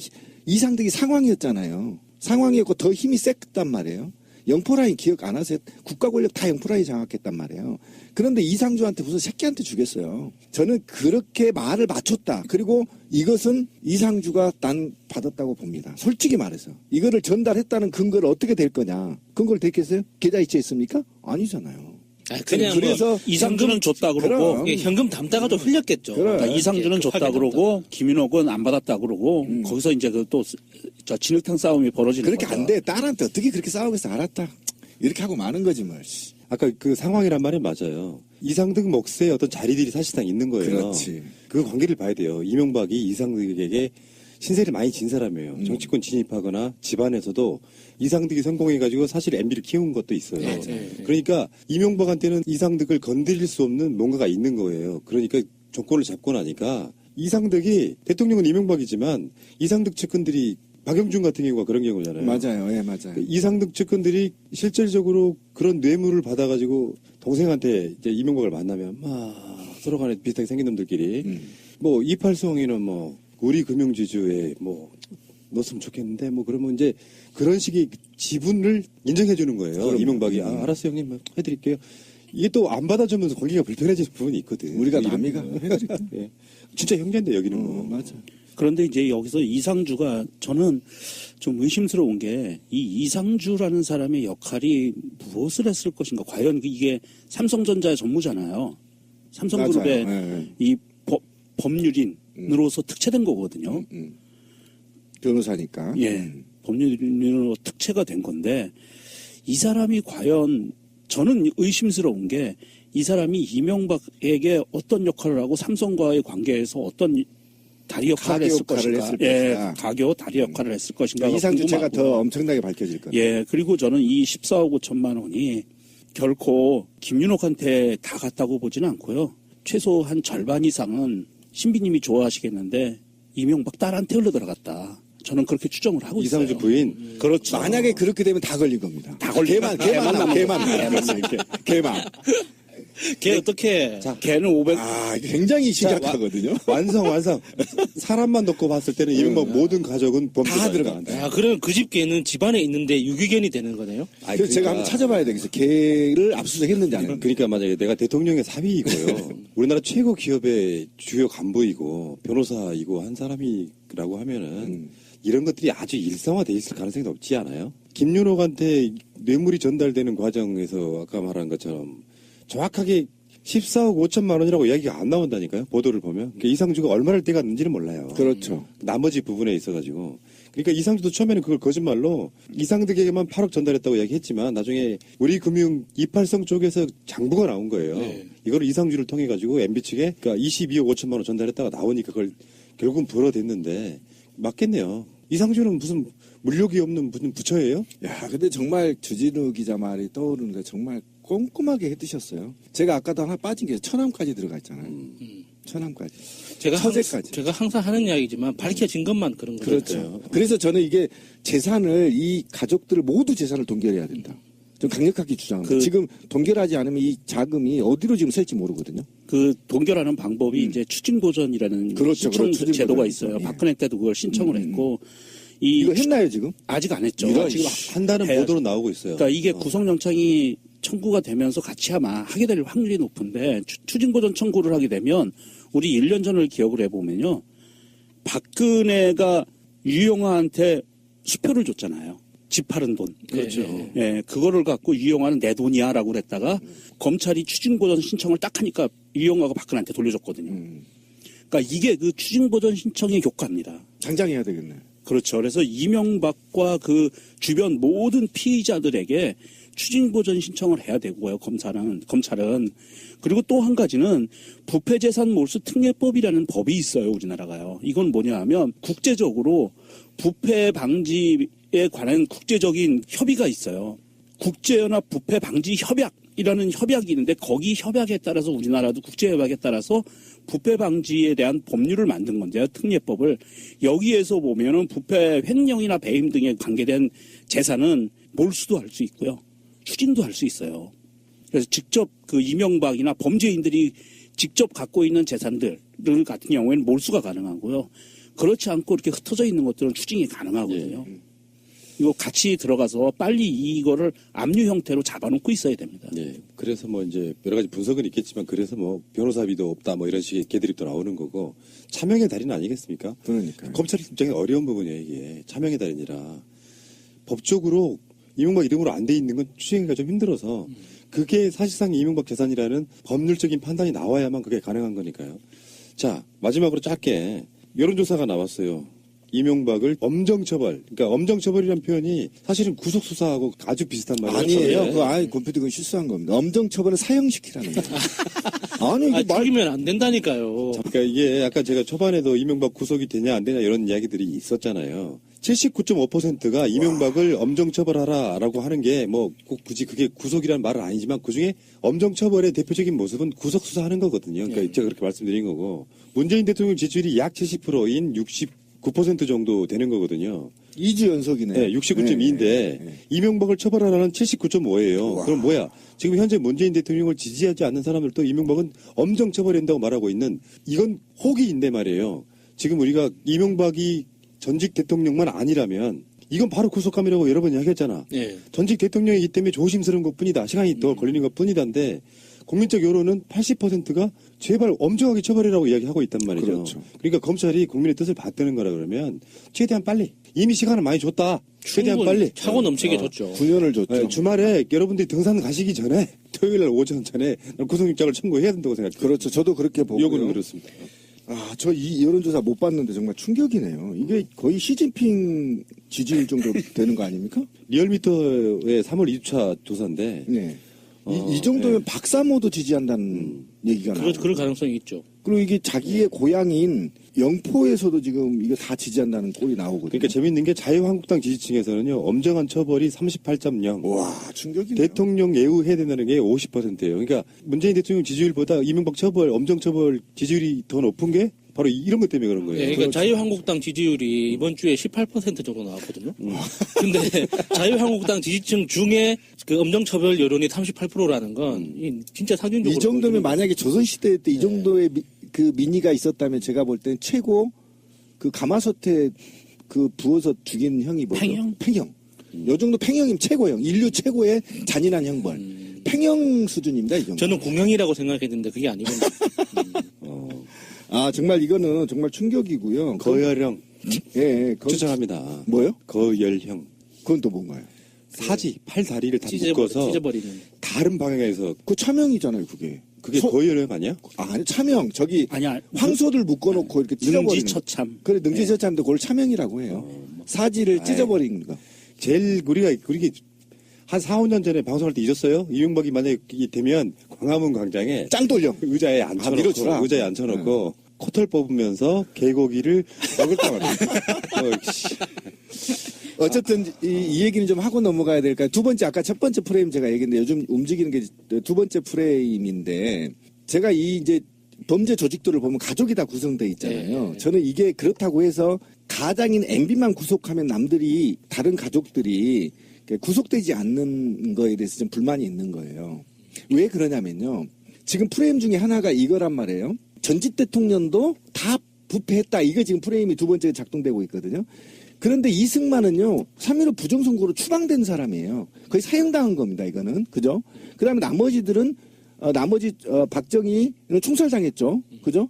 이상득이 상황이었잖아요. 상황이었고 더 힘이 셌단 말이에요. 영포라인 기억 안 하세요? 국가 권력 다 영포라인 장악했단 말이에요. 그런데 이상주한테 무슨 새끼한테 주겠어요. 저는 그렇게 말을 맞췄다. 그리고 이것은 이상주가 난 받았다고 봅니다. 솔직히 말해서. 이거를 전달했다는 근거를 어떻게 될 거냐. 근거를 대겠어요? 계좌이체 있습니까? 아니잖아요. 그냥 그래서 뭐 이상주는 줬다 그러고 그럼. 이게 현금 담다가도 흘렸겠죠. 그러니까 이상주는 줬다 그러고 김윤옥은 안 받았다 그러고 거기서 이제 또 진흙탕 싸움이 벌어지는 그렇게 거죠. 안 돼. 딸한테 어떻게 그렇게 싸우겠어. 알았다. 이렇게 하고 마는 거지 뭘. 아까 그 상황이란 말이 맞아요. 이상득 몫의 어떤 자리들이 사실상 있는 거예요. 그렇지. 그 관계를 봐야 돼요. 이명박이 이상득에게 신세를 많이 진 사람이에요. 정치권 진입하거나 집안에서도 이상득이 성공해가지고 사실 MB를 키운 것도 있어요. 그러니까 이명박한테는 이상득을 건드릴 수 없는 뭔가가 있는 거예요. 그러니까 정권을 잡고 나니까 이상득이 대통령은 이명박이지만 이상득 측근들이 박영준 같은 경우가 그런 경우잖아요. 맞아요. 예, 맞아요. 이상득 측근들이 실질적으로 그런 뇌물을 받아가지고 동생한테 이제 이명박을 만나면 막 서로 간에 비슷하게 생긴 놈들끼리 뭐 이팔성이는 뭐 우리 금융지주에 뭐 넣었으면 좋겠는데 뭐 그러면 이제 그런 식의 지분을 인정해 주는 거예요. 그럼요. 이명박이 알았어요 형님 뭐 해드릴게요. 이게 또 안 받아주면서 관계가 불편해지는 부분이 있거든. 우리가 남이가 해드릴게요. 예. 진짜 형제인데 여기는 뭐. 맞아. 그런데 이제 여기서 이상주가 저는 좀 의심스러운 게 이 이상주라는 사람의 역할이 무엇을 했을 것인가. 과연 이게 삼성전자의 전무잖아요. 삼성그룹의 이 법률인으로서 특채된 거거든요. 변호사니까. 예. 법률인으로 특채가 된 건데 이 사람이 과연 저는 의심스러운 게 이 사람이 이명박에게 어떤 역할을 하고 삼성과의 관계에서 어떤 다리 역할을 했을 것인가. 가교 다리 역할을 했을 것인가. 이상 주체가 더 엄청나게 밝혀질 거예요. 예. 그리고 저는 이 14억 5천만 원이 결코 김윤옥한테 다 갔다고 보지는 않고요. 최소 한 절반 이상은 신비님이 좋아하시겠는데 이명박 딸한테 흘러 들어갔다. 저는 그렇게 추정을 하고 있어요. 이상주 부인. 그렇죠. 만약에 그렇게 되면 다 걸린 겁니다. 다 걸린 개만. 걔 어떻게? 자, 걔는 500. 굉장히 심각하거든요. 완성. 사람만 놓고 봤을 때는 이명박 모든 가족은 다 들어간다. 그러면 그 집 개는 집안에 있는데 유기견이 되는 거네요? 그래서 제가 한번 찾아봐야 되겠어요. 개를 압수수색했는지 안 했는지. 그러니까 만약에 내가 대통령의 사위이고요. 우리나라 최고 기업의 주요 간부이고 변호사이고 한 사람이라고 하면은 이런 것들이 아주 일상화돼 있을 가능성이 높지 않아요? 김윤옥한테 뇌물이 전달되는 과정에서 아까 말한 것처럼 정확하게 14억 5천만 원이라고 이야기가 안 나온다니까요. 보도를 보면. 그러니까 이상주가 얼마를 떼갔는지는 몰라요. 그렇죠. 나머지 부분에 있어가지고. 그러니까 이상주도 처음에는 그걸 거짓말로 이상득에게만 8억 전달했다고 이야기했지만 나중에 우리금융 이팔성 쪽에서 장부가 나온 거예요. 네. 이거를 이상주를 통해 가지고 MB 측에 그러니까 22억 5천만 원 전달했다가 나오니까 그걸 결국은 불어댔는데 맞겠네요. 이상주는 무슨 물욕이 없는 무슨 부처예요? 야, 근데 정말 주진우 기자 말이 떠오르는데 정말 꼼꼼하게 해드셨어요. 제가 아까도 하나 빠진 게 천암까지 들어가 있잖아요. 천암까지. 처제까지. 제가 항상 하는 이야기지만 밝혀진 것만 그런 거죠. 그렇죠. 그래서 저는 이게 재산을 이 가족들 모두 재산을 동결해야 된다. 좀 강력하게 주장합니다. 지금 동결하지 않으면 이 자금이 어디로 지금 셀지 모르거든요. 그 동결하는 방법이 이제 추징보전이라는 그렇죠. 신청 추징보전. 제도가 있어요. 예. 박근혜 때도 그걸 신청을 했고 이거 했나요 지금? 아직 안 했죠. 지금 한다는 해야죠. 보도로 나오고 있어요. 그러니까 이게 구속영장이 청구가 되면서 같이 아마 하게 될 확률이 높은데 추징보전 청구를 하게 되면 우리 1년 전을 기억을 해보면요. 박근혜가 유영아한테 수표를 줬잖아요. 집 팔은 돈. 그렇죠. 예, 그거를 갖고 유영아는 내 돈이야라고 그랬다가 검찰이 추징보전 신청을 딱 하니까 유영아가 박근혜한테 돌려줬거든요. 그러니까 이게 그 추징보전 신청의 효과입니다. 장장해야 되겠네. 그렇죠. 그래서 이명박과 그 주변 모든 피의자들에게 추징보전 신청을 해야 되고요. 검찰은. 그리고 또 한 가지는 부패재산 몰수 특례법이라는 법이 있어요. 우리나라가요. 이건 뭐냐 하면 국제적으로 부패 방지에 관한 국제적인 협의가 있어요. 국제연합 부패 방지 협약이라는 협약이 있는데 거기 협약에 따라서 우리나라도 국제협약에 따라서 부패 방지에 대한 법률을 만든 건데요. 특례법을. 여기에서 보면은 부패 횡령이나 배임 등에 관계된 재산은 몰수도 할 수 있고요. 추징도 할 수 있어요. 그래서 직접 그 이명박이나 범죄인들이 직접 갖고 있는 재산들 같은 경우에는 몰수가 가능하고요. 그렇지 않고 이렇게 흩어져 있는 것들은 추징이 가능하거든요. 이거 같이 들어가서 빨리 이거를 압류 형태로 잡아놓고 있어야 됩니다. 네. 그래서 뭐 이제 여러 가지 분석은 있겠지만 그래서 뭐 변호사비도 없다 뭐 이런 식의 개드립도 나오는 거고 차명의 달인 아니겠습니까? 그러니까 검찰 입장에 어려운 부분이에요 이게 차명의 달인이라 법적으로 이명박 이름으로 안 돼 있는 건 추징하기가 좀 힘들어서 그게 사실상 이명박 재산이라는 법률적인 판단이 나와야만 그게 가능한 거니까요. 자 마지막으로 짧게 여론조사가 나왔어요. 이명박을 엄정처벌, 그러니까 엄정처벌이라는 표현이 사실은 구속수사하고 아주 비슷한 말이에요. 아니에요. 그거 컴퓨터 그건 실수한 겁니다. 엄정처벌을 사형시키라는 거예요. 아니 이거 죽이면 안 된다니까요. 그러니까 이게 아까 제가 초반에도 이명박 구속이 되냐 안 되냐 이런 이야기들이 있었잖아요. 79.5%가 이명박을 엄정처벌하라라고 하는 게 뭐 꼭 굳이 그게 구속이라는 말은 아니지만 그중에 엄정처벌의 대표적인 모습은 구속수사하는 거거든요. 그러니까 제가 그렇게 말씀드린 거고 문재인 대통령 지지율이 약 70%인 69% 정도 되는 거거든요. 2주 연속이네. 네, 69.2인데 이명박을 처벌하라는 79.5예요. 그럼 뭐야? 지금 현재 문재인 대통령을 지지하지 않는 사람들도 이명박은 엄정 처벌한다고 말하고 있는 이건 호기인데 말이에요. 지금 우리가 이명박이 전직 대통령만 아니라면 이건 바로 구속감이라고 여러 번 이야기했잖아. 예. 전직 대통령이기 때문에 조심스러운 것뿐이다. 시간이 더 걸리는 것뿐이다인데 국민적 여론은 80%가 제발 엄정하게 처벌이라고 이야기하고 있단 말이죠. 그렇죠. 그러니까 검찰이 국민의 뜻을 받드는 거라 그러면 최대한 빨리 이미 시간을 많이 줬다. 최대한 충분히 빨리 차고 넘치게 줬죠. 9년을 줬죠. 네, 주말에 여러분들이 등산 가시기 전에 토요일날 오전 전에 구속영장을 청구해야 된다고 생각해요. 그렇죠. 저도 그렇게 보고요. 요구는 그렇습니다. 아, 저 이 여론조사 못 봤는데 정말 충격이네요. 이게 거의 시진핑 지지율 정도 되는 거 아닙니까? 리얼미터의 3월 2주차 조사인데 네. 이 정도면 네. 박사모도 지지한다는 얘기가 나와요. 그럴 가능성이 있죠. 그리고 이게 자기의 고향인 영포에서도 지금 이거 다 지지한다는 꼴이 나오거든요. 그러니까 재밌는 게 자유한국당 지지층에서는요 엄정한 처벌이 38.0. 와, 충격이네요. 대통령 예우해야 된다는 게 50%예요. 그러니까 문재인 대통령 지지율보다 이명박 처벌, 엄정 처벌 지지율이 더 높은 게 바로 이런 것 때문에 그런 거예요. 네, 그러니까 자유한국당 지지율이 이번 주에 18% 정도 나왔거든요. 근데 자유한국당 지지층 중에 그 엄정처벌 여론이 38%라는 건 진짜 상징적으로 이 정도면 보여주는 만약에 조선시대 때 이 정도의 그 민의가 있었다면 제가 볼 때는 최고 그 가마솥에 그 부어서 죽인 형이 뭐죠? 팽형. 요 정도 팽형이면 최고형. 인류 최고의 잔인한 형벌. 팽형 수준입니다, 이 정도. 저는 궁형이라고 생각했는데 그게 아니군요. 아, 정말 이거는 정말 충격이고요. 거열형 예, 추천합니다. 뭐요? 거열형. 그건 또 뭔가요? 사지, 팔 다리를 다 묶어서 찢어버리는. 다른 방향에서 그 차명이잖아요, 그게. 그게 거열형 아니야? 아니, 차명. 저기 아니야. 황소들 묶어놓고 이렇게 찢어버리는. 능지처참. 그래, 능지처참도 그걸 차명이라고 해요. 사지를 찢어버리는 거. 제일 우리가 한 4, 5년 전에 방송할 때 잊었어요? 이명박이 만약에 되면 광화문 광장에 짱돌령. 의자에 앉혀놓고 밀어주라. 의자에 앉혀놓고 코털 뽑으면서 개고기를 먹을 까 말이야. 어쨌든 이 얘기는 좀 하고 넘어가야 될까요? 두 번째, 아까 첫 번째 프레임 제가 얘기했는데 요즘 움직이는 게 두 번째 프레임인데 제가 이 이제 범죄 조직들을 보면 가족이 다 구성되어 있잖아요. 네. 저는 이게 그렇다고 해서 가장인 MB만 구속하면 남들이 다른 가족들이 구속되지 않는 거에 대해서 좀 불만이 있는 거예요. 왜 그러냐면요. 지금 프레임 중에 하나가 이거란 말이에요. 전직 대통령도 다 부패했다. 이거 지금 프레임이 두 번째 작동되고 있거든요. 그런데 이승만은요, 3.15 부정선거로 추방된 사람이에요. 거의 사형당한 겁니다, 이거는. 그죠? 그 다음에 나머지들은, 박정희는 총살당했죠. 그죠?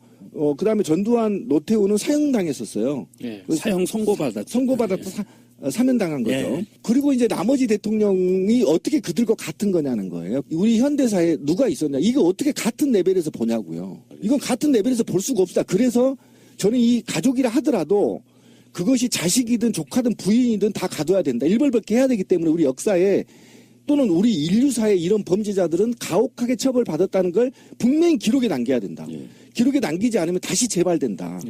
그 다음에 전두환, 노태우는 사형당했었어요. 네. 사형 선고받았죠. 선고받았다 사면당한 거죠. 예. 그리고 이제 나머지 대통령이 어떻게 그들과 같은 거냐는 거예요. 우리 현대사에 누가 있었냐. 이거 어떻게 같은 레벨에서 보냐고요. 이건 같은 레벨에서 볼 수가 없다. 그래서 저는 이 가족이라 하더라도 그것이 자식이든 조카든 부인이든 다 가둬야 된다. 일벌백계 해야 되기 때문에 우리 역사에 또는 우리 인류사에 이런 범죄자들은 가혹하게 처벌받았다는 걸 분명히 기록에 남겨야 된다. 기록에 남기지 않으면 다시 재발된다.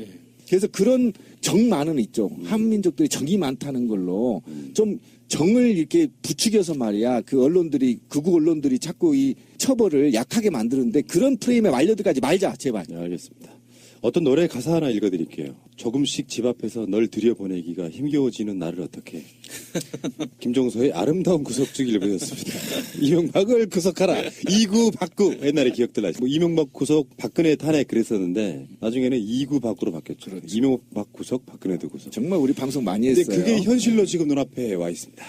그래서 그런 정만은 있죠. 한민족들이 정이 많다는 걸로 좀 정을 이렇게 부추겨서 말이야. 그 언론들이, 극우 언론들이 자꾸 이 처벌을 약하게 만드는데 그런 프레임에 말려들까지 말자, 제발. 네, 알겠습니다. 어떤 노래 가사 하나 읽어드릴게요. 조금씩 집 앞에서 널 들여보내기가 힘겨워지는 나를 어떻게. 김종서의 아름다운 구속주기를 보셨습니다. 이명박을 구속하라. 이구 박구. 옛날에 기억들 나시죠? 뭐 이명박 구속, 박근혜 탄핵 그랬었는데 나중에는 이구 박구로 바뀌었죠. 그렇죠. 이명박 구속, 박근혜도 구속. 정말 우리 방송 많이 근데 했어요. 그게 현실로 지금 눈앞에 와 있습니다.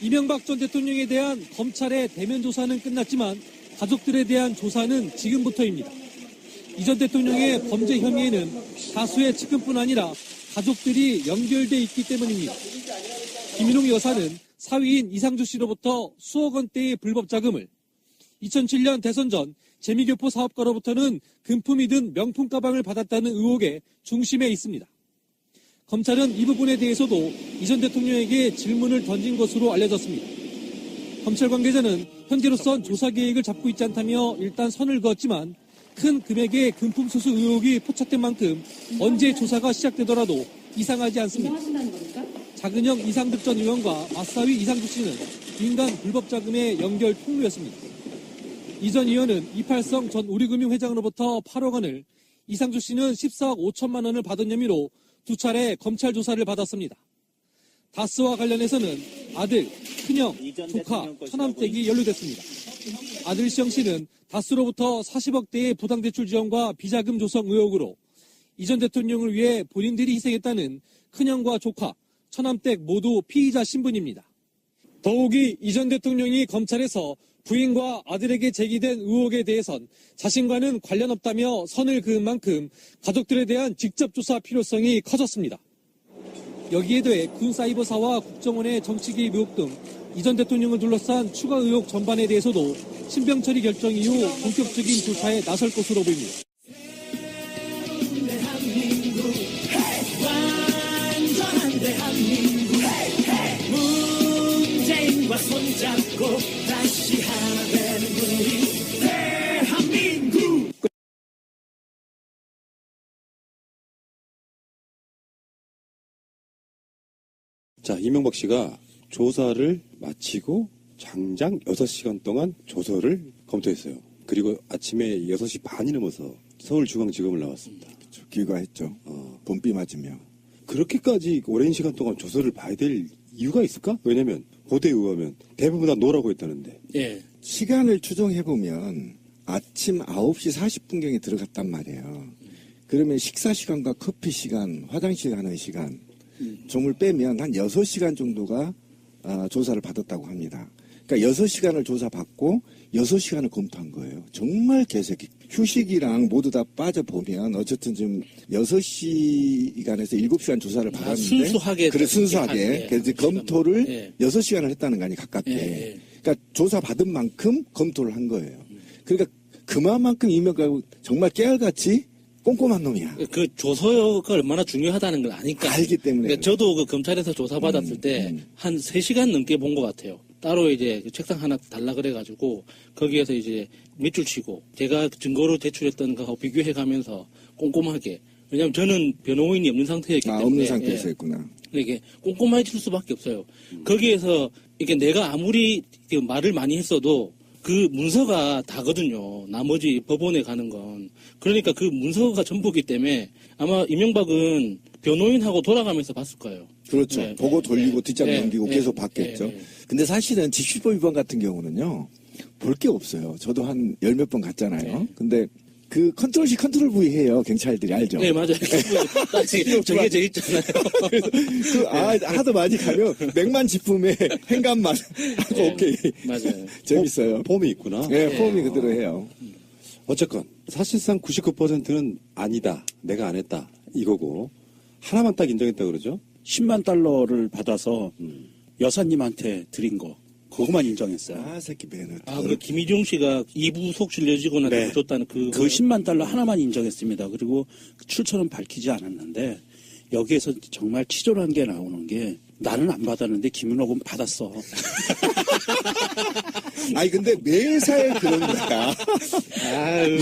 이명박 전 대통령에 대한 검찰의 대면 조사는 끝났지만 가족들에 대한 조사는 지금부터입니다. 이 전 대통령의 범죄 혐의에는 다수의 측근뿐 아니라 가족들이 연결돼 있기 때문입니다. 김인홍 여사는 사위인 이상주 씨로부터 수억 원대의 불법 자금을 2007년 대선 전 재미교포 사업가로부터는 금품이 든 명품 가방을 받았다는 의혹의 중심에 있습니다. 검찰은 이 부분에 대해서도 이 전 대통령에게 질문을 던진 것으로 알려졌습니다. 검찰 관계자는 현재로선 조사 계획을 잡고 있지 않다며 일단 선을 그었지만 큰 금액의 금품 수수 의혹이 포착된 만큼 언제 조사가 시작되더라도 이상하지 않습니다. 자근영 이상득 전 의원과 맞사위 이상주 씨는 민간 불법 자금의 연결 통로였습니다. 이 전 의원은 이팔성 전 우리금융회장으로부터 8억 원을, 이상주 씨는 14억 5천만 원을 받은 혐의로 두 차례 검찰 조사를 받았습니다. 다스와 관련해서는 아들, 큰형, 조카, 처남댁이 연루됐습니다. 아들 시영 씨는 다스로부터 40억대의 부당대출 지원과 비자금 조성 의혹으로 이 전 대통령을 위해 본인들이 희생했다는 큰형과 조카, 처남댁 모두 피의자 신분입니다. 더욱이 이 전 대통령이 검찰에서 부인과 아들에게 제기된 의혹에 대해선 자신과는 관련 없다며 선을 그은 만큼 가족들에 대한 직접 조사 필요성이 커졌습니다. 여기에 더해 군사이버사와 국정원의 정치 개입 의혹 등 이 전 대통령을 둘러싼 추가 의혹 전반에 대해서도 신병 처리 결정 이후 본격적인 조사에 나설 것으로 보입니다. 완전한 대한민국 문재인과 손잡고 다시 하나 되는 우리 대한민국. 자, 이명박 씨가 조사를 마치고 장장 6시간 동안 조서를 검토했어요. 그리고 아침에 6시 반이 넘어서 서울중앙지검을 나왔습니다. 그렇죠. 귀가했죠. 봄비 맞으며. 그렇게까지 오랜 시간 동안 조서를 봐야 될 이유가 있을까? 왜냐면 보도에 의하면 대부분 다 노라고 했다는데. 예. 시간을 추정해보면 아침 9시 40분경에 들어갔단 말이에요. 그러면 식사 시간과 커피 시간, 화장실 가는 시간, 점을 빼면 한 6시간 정도가 조사를 받았다고 합니다. 그러니까 6시간을 조사받고 6시간을 검토한 거예요. 정말 개새끼. 휴식이랑 모두 다 빠져보면 어쨌든 지금 6시간에서 7시간 조사를 받았는데 순수하게. 그래 순수하게. 그래서 검토를 예. 6시간을 했다는 거 아니 가깝게. 예. 그러니까 조사받은 만큼 검토를 한 거예요. 그러니까 그만큼 이명박 정말 깨알같이 꼼꼼한 놈이야. 그 조서가 얼마나 중요하다는 걸 아니까. 알기 때문에. 그러니까 저도 그 검찰에서 조사받았을 때 한 3시간 넘게 본 것 같아요. 따로 이제 책상 하나 달라 그래가지고 거기에서 이제 밑줄 치고 제가 증거로 제출했던 거하고 비교해 가면서 꼼꼼하게. 왜냐하면 저는 변호인이 없는 상태였기 때문에. 없는 상태에서 했구나. 이게 꼼꼼해질 수밖에 없어요. 거기에서 이게 내가 아무리 말을 많이 했어도 그 문서가 다거든요. 나머지 법원에 가는 건. 그러니까 그 문서가 전부기 때문에 아마 이명박은 변호인하고 돌아가면서 봤을 거예요. 그렇죠. 네, 보고 돌리고 뒷장 네, 넘기고 네, 계속 봤겠죠. 네, 네. 근데 사실은 직시법 위반 같은 경우는요. 볼 게 없어요. 저도 한 10몇 번 갔잖아요. 네. 근데 그 컨트롤 C 컨트롤 V 해요. 경찰들이 알죠? 네, 맞아요. 저게 저 있잖아요. 하도 많이 가면 맥만 짚으면 행간만 하고 네, 오케이. 맞아요. 재밌어요. 폼이 있구나. 네, 폼이 그대로 해요. 어쨌건 사실상 99%는 아니다. 내가 안 했다. 이거고 하나만 딱 인정했다 그러죠. 10만 달러를 받아서 여사님한테 드린 거 그거만 인정했어요. 새끼 매너. 그 김희중 씨가 2부 속실 여직원한테 네. 줬다는 그 10만 달러 하나만 인정했습니다. 그리고 출처는 밝히지 않았는데 여기에서 정말 치졸한 게 나오는 게 나는 안 받았는데 김은옥은 받았어. 아니 근데 매사에 그런 거야.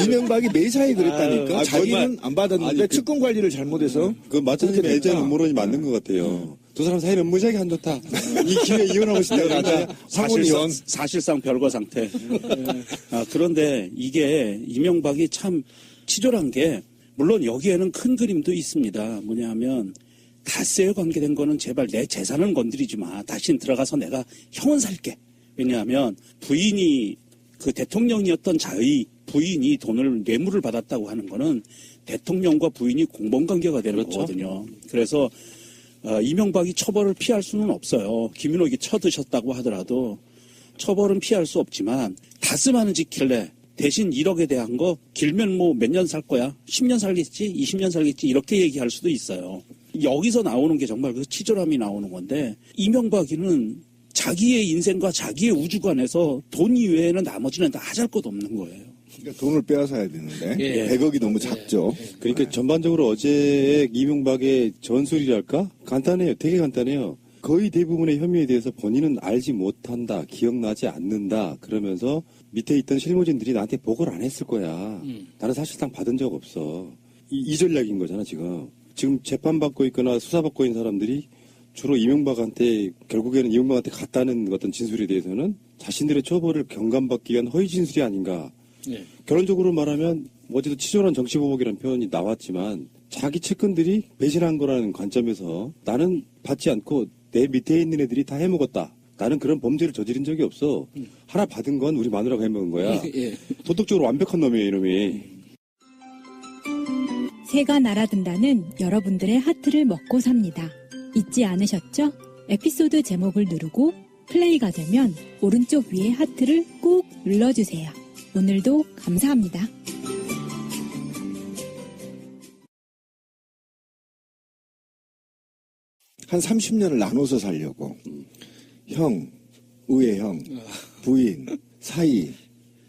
이명박이 매사에 그랬다니까. 자기는 정말. 안 받았는데 아니, 측근 관리를 잘못해서 그 마찬가지 예전 음모론이 맞는 것 같아요. 두 사람 사이는 무지하게 안 좋다. 이 기회에 이혼하고 싶다 그러는데 상훈이혼. 사실상 별거 상태. 그런데 이게 이명박이 참 치졸한 게 물론 여기에는 큰 그림도 있습니다. 뭐냐면 닷새에 관계된 거는 제발 내 재산은 건드리지 마. 다신 들어가서 내가 형은 살게. 왜냐하면 부인이 그 대통령이었던 자의 부인이 돈을 뇌물을 받았다고 하는 거는 대통령과 부인이 공범관계가 되는 그렇죠. 거거든요. 그래서 이명박이 처벌을 피할 수는 없어요. 김윤옥이 쳐드셨다고 하더라도 처벌은 피할 수 없지만 다스마는 지킬래 대신 1억에 대한 거 길면 뭐 몇 년 살 거야? 10년 살겠지? 20년 살겠지? 이렇게 얘기할 수도 있어요. 여기서 나오는 게 정말 그 치졸함이 나오는 건데 이명박이는 자기의 인생과 자기의 우주관에서 돈 이외에는 나머지는 다 하잘 것 없는 거예요. 그러니까 돈을 빼앗아야 되는데 예. 100억이 너무 작죠. 그러니까 전반적으로 어제 이명박의 전술이랄까? 간단해요. 되게 간단해요. 거의 대부분의 혐의에 대해서 본인은 알지 못한다, 기억나지 않는다, 그러면서 밑에 있던 실무진들이 나한테 보고를 안 했을 거야. 나는 사실상 받은 적 없어. 이 전략인 거잖아, 지금. 지금 재판받고 있거나 수사받고 있는 사람들이 주로 이명박한테, 결국에는 이명박한테 갔다는 어떤 진술에 대해서는 자신들의 처벌을 경감받기 위한 허위 진술이 아닌가. 네. 결론적으로 말하면 어제도 치졸한 정치보복이라는 표현이 나왔지만 자기 측근들이 배신한 거라는 관점에서 나는 받지 않고 내 밑에 있는 애들이 다 해먹었다. 나는 그런 범죄를 저지른 적이 없어. 하나 받은 건 우리 마누라가 해먹은 거야. 예. 도덕적으로 완벽한 놈이에요, 이놈이. 새가 날아든다는 여러분들의 하트를 먹고 삽니다. 잊지 않으셨죠? 에피소드 제목을 누르고 플레이가 되면 오른쪽 위에 하트를 꾹 눌러주세요. 오늘도 감사합니다. 한 30년을 나눠서 살려고 형, 의의 형, 부인, 사이,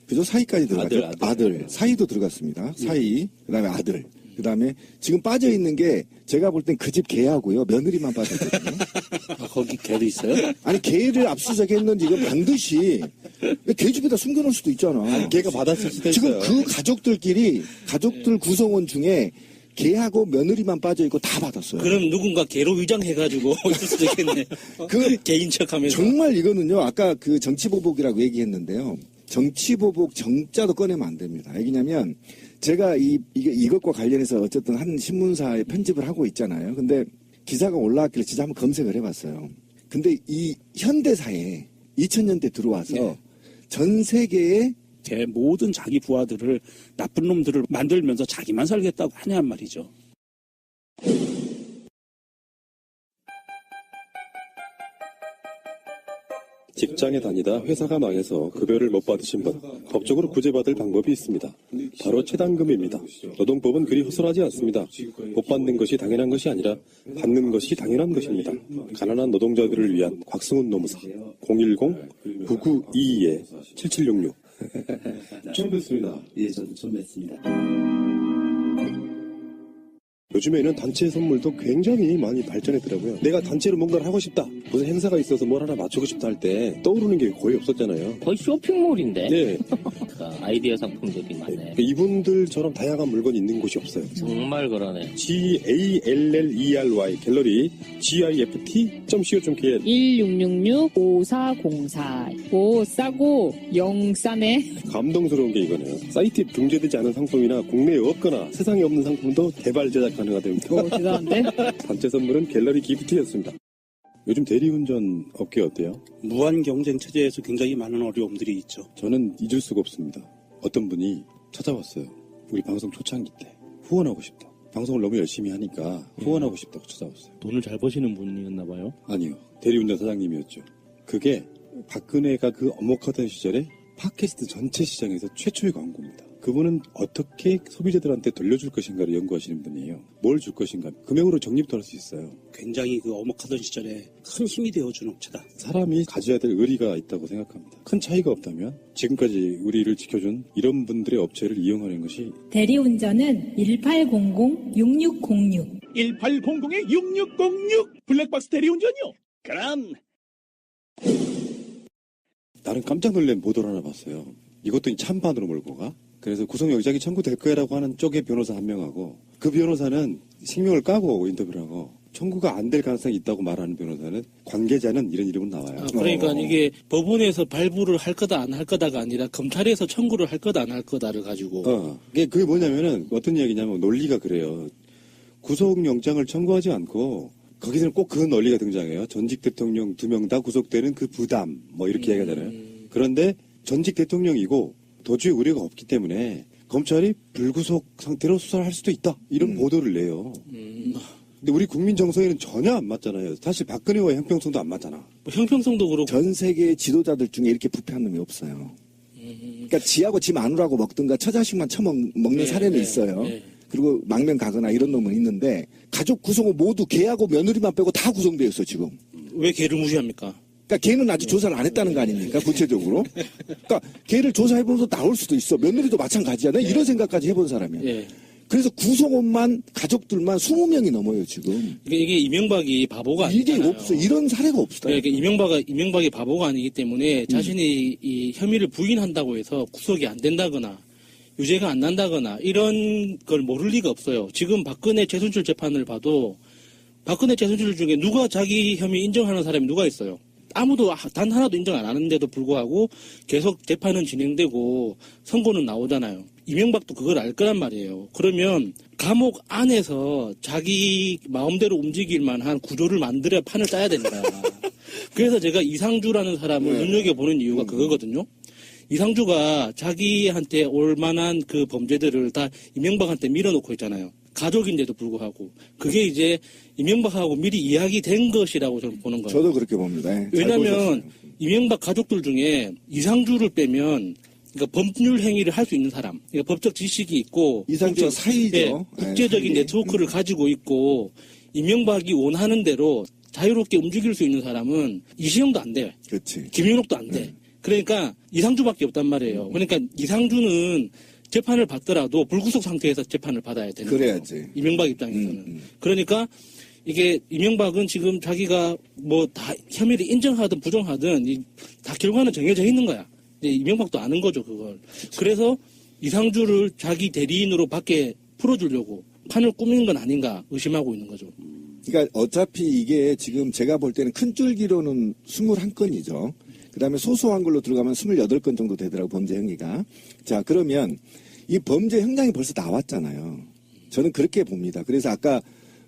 그죠? 사이까지 들어갔죠. 아들, 사이도 들어갔습니다. 사이, 그다음에 아들, 그다음에 지금 빠져 있는 게 제가 볼 땐 그 집 개하고요 며느리만 빠졌거든요. 아, 거기 개도 있어요? 아니 개를 압수수색했는지 이건 반드시 개 집에다 숨겨놓을 수도 있잖아. 아니, 개가 받았을 수도 지금 있어요. 그 가족들끼리 가족들 구성원 중에 개하고 며느리만 빠져 있고 다 받았어요. 그럼 누군가 개로 위장해가지고 있을 수도 있겠네요. 그 개인 척하면서. 정말 이거는요. 아까 그 정치보복이라고 얘기했는데요. 정치보복 정자도 꺼내면 안 됩니다. 왜냐면 제가 이것과 관련해서 어쨌든 한 신문사에 편집을 하고 있잖아요. 근데 기사가 올라왔길래 진짜 한번 검색을 해봤어요. 근데 이 현대사에 2000년대 들어와서 전 세계에 제 모든 자기 부하들을 나쁜 놈들을 만들면서 자기만 살겠다고 하냔 말이죠. 직장에 다니다 회사가 망해서 급여를 못 받으신 분, 법적으로 구제받을 방법이 있습니다. 바로 체당금입니다. 노동법은 그리 허술하지 않습니다. 못 받는 것이 당연한 것이 아니라 받는 것이 당연한 것입니다. 가난한 노동자들을 위한 곽승훈 노무사 010-9922-7766 처음 뵙습니다. 예, 저도 처음 뵙습니다. 요즘에는 단체 선물도 굉장히 많이 발전했더라고요. 내가 단체로 뭔가를 하고 싶다. 무슨 행사가 있어서 뭘 하나 맞추고 싶다 할 때 떠오르는 게 거의 없었잖아요. 거의 쇼핑몰인데. 네. 아이디어 상품들이 많네. 이분들처럼 다양한 물건이 있는 곳이 없어요. 정말 그러네. GALLERY 갤러리 gift.co.kr 1666-5404. 오, 싸고 영 싸네. 감동스러운 게 이거네요. 사이트에 등재되지 않은 상품이나 국내에 없거나 세상에 없는 상품도 개발 제작 가능하답니다. 오, 대단한데? 단체 선물은 갤러리 기프트였습니다. 요즘 대리운전 업계 어때요? 무한 경쟁 체제에서 굉장히 많은 어려움들이 있죠. 저는 잊을 수가 없습니다. 어떤 분이 찾아왔어요. 우리 방송 초창기 때 후원하고 싶다. 방송을 너무 열심히 하니까 후원하고 싶다고 찾아왔어요. 돈을 잘 버시는 분이었나 봐요? 아니요. 대리운전 사장님이었죠. 그게 박근혜가 그 엄혹하던 시절에 팟캐스트 전체 시장에서 최초의 광고입니다. 그분은 어떻게 소비자들한테 돌려줄 것인가를 연구하시는 분이에요. 뭘 줄 것인가. 금액으로 적립도 할 수 있어요. 굉장히 그 엄혹하던 시절에 큰 힘이 되어준 업체다. 사람이 가져야 될 의리가 있다고 생각합니다. 큰 차이가 없다면 지금까지 우리를 지켜준 이런 분들의 업체를 이용하는 것이 대리운전은 1800-6606 1800-6606 블랙박스 대리운전이요. 그럼 나는 깜짝 놀란 보도를 하나 봤어요. 이것도 찬반으로 몰고 가. 그래서 구속영장이 청구될 거라고 하는 쪽의 변호사 한 명하고 그 변호사는 생명을 까고 인터뷰를 하고 청구가 안 될 가능성이 있다고 말하는 변호사는 관계자는 이런 이름은 나와요. 그러니까 이게 법원에서 발부를 할 거다 안 할 거다가 아니라 검찰에서 청구를 할 거다 안 할 거다를 가지고. 그게 뭐냐면은 어떤 이야기냐면 논리가 그래요. 구속영장을 청구하지 않고 거기서는 꼭 그 논리가 등장해요. 전직 대통령 2명 다 구속되는 그 부담 뭐 이렇게 얘기하잖아요. 그런데 전직 대통령이고 도주의 우려가 없기 때문에 검찰이 불구속 상태로 수사를 할 수도 있다. 이런 보도를 내요. 근데 우리 국민 정서에는 전혀 안 맞잖아요. 사실 박근혜와 형평성도 안 맞잖아. 뭐 형평성도 그렇고. 전 세계 지도자들 중에 이렇게 부패한 놈이 없어요. 그러니까 지하고 지 마누라고 먹든가 처자식만 처먹는 사례는 있어요. 그리고 망명 가거나 이런 놈은 있는데 가족 구성은 모두 걔하고 며느리만 빼고 다 구성되어 있어 지금. 왜 걔를 무시합니까? 그러니까 걔는 아직 조사를 안 했다는 거 아닙니까? 구체적으로. 그러니까 걔를 조사해보면서 나올 수도 있어. 며느리도 마찬가지잖아요. 이런 생각까지 해본 사람이야. 그래서 구성원만 가족들만 20명이 넘어요 지금. 이게 이명박이 바보가 아니잖아요. 이게 없어. 이런 사례가 없어. 그러니까 이명박이 바보가 아니기 때문에 자신이 이 혐의를 부인한다고 해서 구속이 안 된다거나 유죄가 안 난다거나 이런 걸 모를 리가 없어요. 지금 박근혜 최순실 재판을 봐도 박근혜 최순실 중에 누가 자기 혐의 인정하는 사람이 누가 있어요? 아무도 단 하나도 인정 안 하는데도 불구하고 계속 재판은 진행되고 선고는 나오잖아요. 이명박도 그걸 알 거란 말이에요. 그러면 감옥 안에서 자기 마음대로 움직일 만한 구조를 만들어야 판을 짜야 된다. 그래서 제가 이상주라는 사람을 눈여겨보는 이유가 그거거든요. 이상주가 자기한테 올 만한 그 범죄들을 다 이명박한테 밀어놓고 있잖아요. 가족인데도 불구하고. 그게 이제 이명박하고 미리 이야기된 것이라고 저는 보는 거예요. 저도 그렇게 봅니다. 왜냐하면 이명박 가족들 중에 이상주를 빼면 그러니까 법률 행위를 할 수 있는 사람, 그러니까 법적 지식이 있고 이상주가 사이죠. 예, 국제적인 사이. 네트워크를 가지고 있고 이명박이 원하는 대로 자유롭게 움직일 수 있는 사람은 이시영도 안 돼. 그렇지. 김윤옥도 안 돼. 그러니까 이상주밖에 없단 말이에요. 그러니까 이상주는 재판을 받더라도 불구속 상태에서 재판을 받아야 되는 그래야지. 거예요. 이명박 입장에서는. 그러니까 이게 이명박은 지금 자기가 뭐 다 혐의를 인정하든 부정하든 다 결과는 정해져 있는 거야. 이명박도 아는 거죠, 그걸. 그래서 이상주를 자기 대리인으로 밖에 풀어주려고 판을 꾸민 건 아닌가 의심하고 있는 거죠. 그러니까 어차피 이게 지금 제가 볼 때는 큰 줄기로는 21건이죠. 그다음에 소소한 걸로 들어가면 28건 정도 되더라고, 범죄 행위가. 자, 그러면 이 범죄 형량이 벌써 나왔잖아요. 저는 그렇게 봅니다. 그래서 아까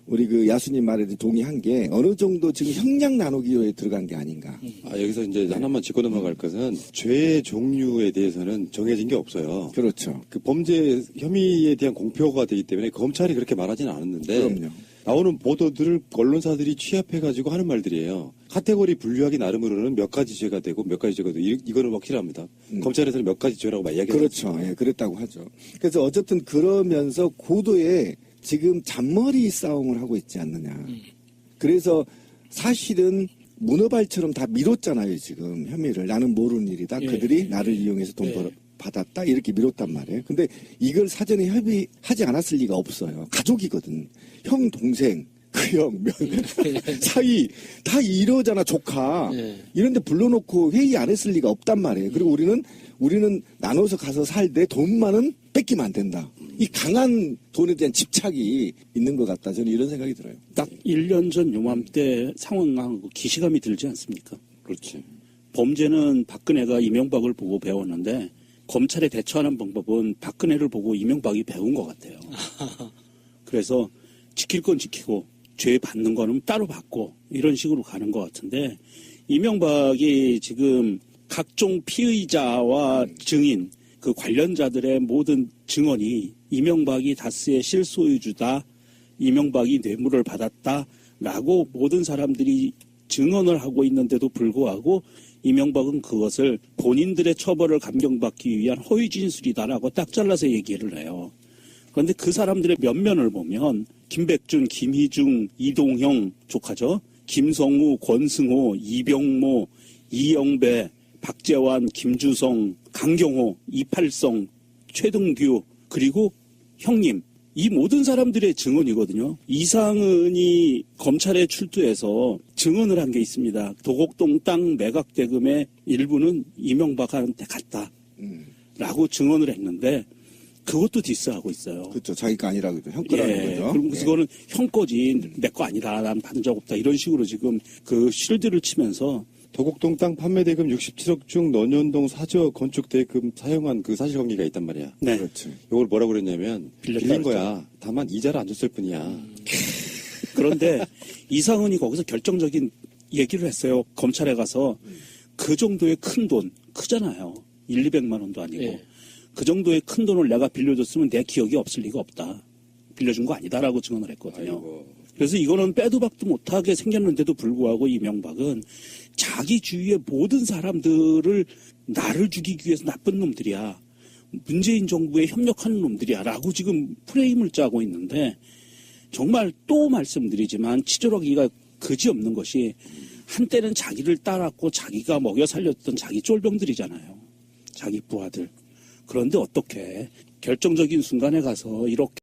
우리 그 야수님 말에도 동의한 게 어느 정도 지금 형량 나누기에 들어간 게 아닌가. 여기서 이제 하나만 짚고 넘어갈 것은 죄의 종류에 대해서는 정해진 게 없어요. 그렇죠. 그 범죄 혐의에 대한 공표가 되기 때문에 검찰이 그렇게 말하지는 않았는데 그럼요. 나오는 보도들을 언론사들이 취합해가지고 하는 말들이에요. 카테고리 분류하기 나름으로는 몇 가지 죄가 되고 몇 가지 죄가 되고 이거는 확실합니다. 검찰에서는 몇 가지 죄라고 막 이야기하죠. 그렇죠. 예, 그랬다고 하죠. 그래서 어쨌든 그러면서 고도의 지금 잔머리 싸움을 하고 있지 않느냐. 그래서 사실은 문어발처럼 다 밀었잖아요, 지금 혐의를. 나는 모르는 일이다. 그들이 나를 이용해서 돈 받았다. 이렇게 밀었단 말이에요. 근데 이걸 사전에 협의하지 않았을 리가 없어요. 가족이거든. 형, 동생, 그 형, 사이 다 이러잖아, 조카. 이런데 불러놓고 회의 안 했을 리가 없단 말이에요. 그리고 우리는 나눠서 가서 살되 돈만은 뺏기면 안 된다. 이 강한 돈에 대한 집착이 있는 것 같다. 저는 이런 생각이 들어요. 딱 1년 전 요맘때 상황하고 기시감이 들지 않습니까? 그렇지. 범죄는 박근혜가 이명박을 보고 배웠는데 검찰에 대처하는 방법은 박근혜를 보고 이명박이 배운 것 같아요. 그래서 지킬 건 지키고 죄 받는 거는 따로 받고 이런 식으로 가는 것 같은데 이명박이 지금 각종 피의자와 증인 그 관련자들의 모든 증언이 이명박이 다스의 실소유주다, 이명박이 뇌물을 받았다라고 모든 사람들이 증언을 하고 있는데도 불구하고 이명박은 그것을 본인들의 처벌을 감경받기 위한 허위 진술이다라고 딱 잘라서 얘기를 해요. 그런데 그 사람들의 면면을 보면 김백준, 김희중, 이동형 조카죠. 김성우, 권승호, 이병모, 이영배, 박재환, 김주성, 강경호, 이팔성, 최동규 그리고 형님 이 모든 사람들의 증언이거든요. 이상은이 검찰에 출두해서 증언을 한 게 있습니다. 도곡동 땅 매각 대금의 일부는 이명박한테 갔다 라고 증언을 했는데 그것도 디스하고 있어요. 그렇죠. 자기가 아니라고 형 거라는 거죠. 그럼 그거는 형 거지 내 거 아니다. 난 받은 적 없다. 이런 식으로 지금 그 실드를 치면서 도곡동 땅 판매 대금 67억 중 논현동 사저 건축 대금 사용한 그 사실관계가 있단 말이야. 네. 그렇지. 이걸 뭐라고 그랬냐면 빌린 그랬죠. 거야. 다만 이자를 안 줬을 뿐이야. 그런데 이상은이 거기서 결정적인 얘기를 했어요. 검찰에 가서 그 정도의 큰 돈 크잖아요. 200만 원도 아니고 그 정도의 큰 돈을 내가 빌려줬으면 내 기억이 없을 리가 없다. 빌려준 거 아니다라고 증언을 했거든요. 그래서 이거는 빼도 박도 못하게 생겼는데도 불구하고 이명박은 자기 주위의 모든 사람들을 나를 죽이기 위해서 나쁜 놈들이야. 문재인 정부에 협력하는 놈들이야. 라고 지금 프레임을 짜고 있는데 정말 또 말씀드리지만 치졸하기가 그지없는 것이 한때는 자기를 따랐고 자기가 먹여 살렸던 자기 쫄병들이잖아요. 자기 부하들. 그런데 어떻게 결정적인 순간에 가서 이렇게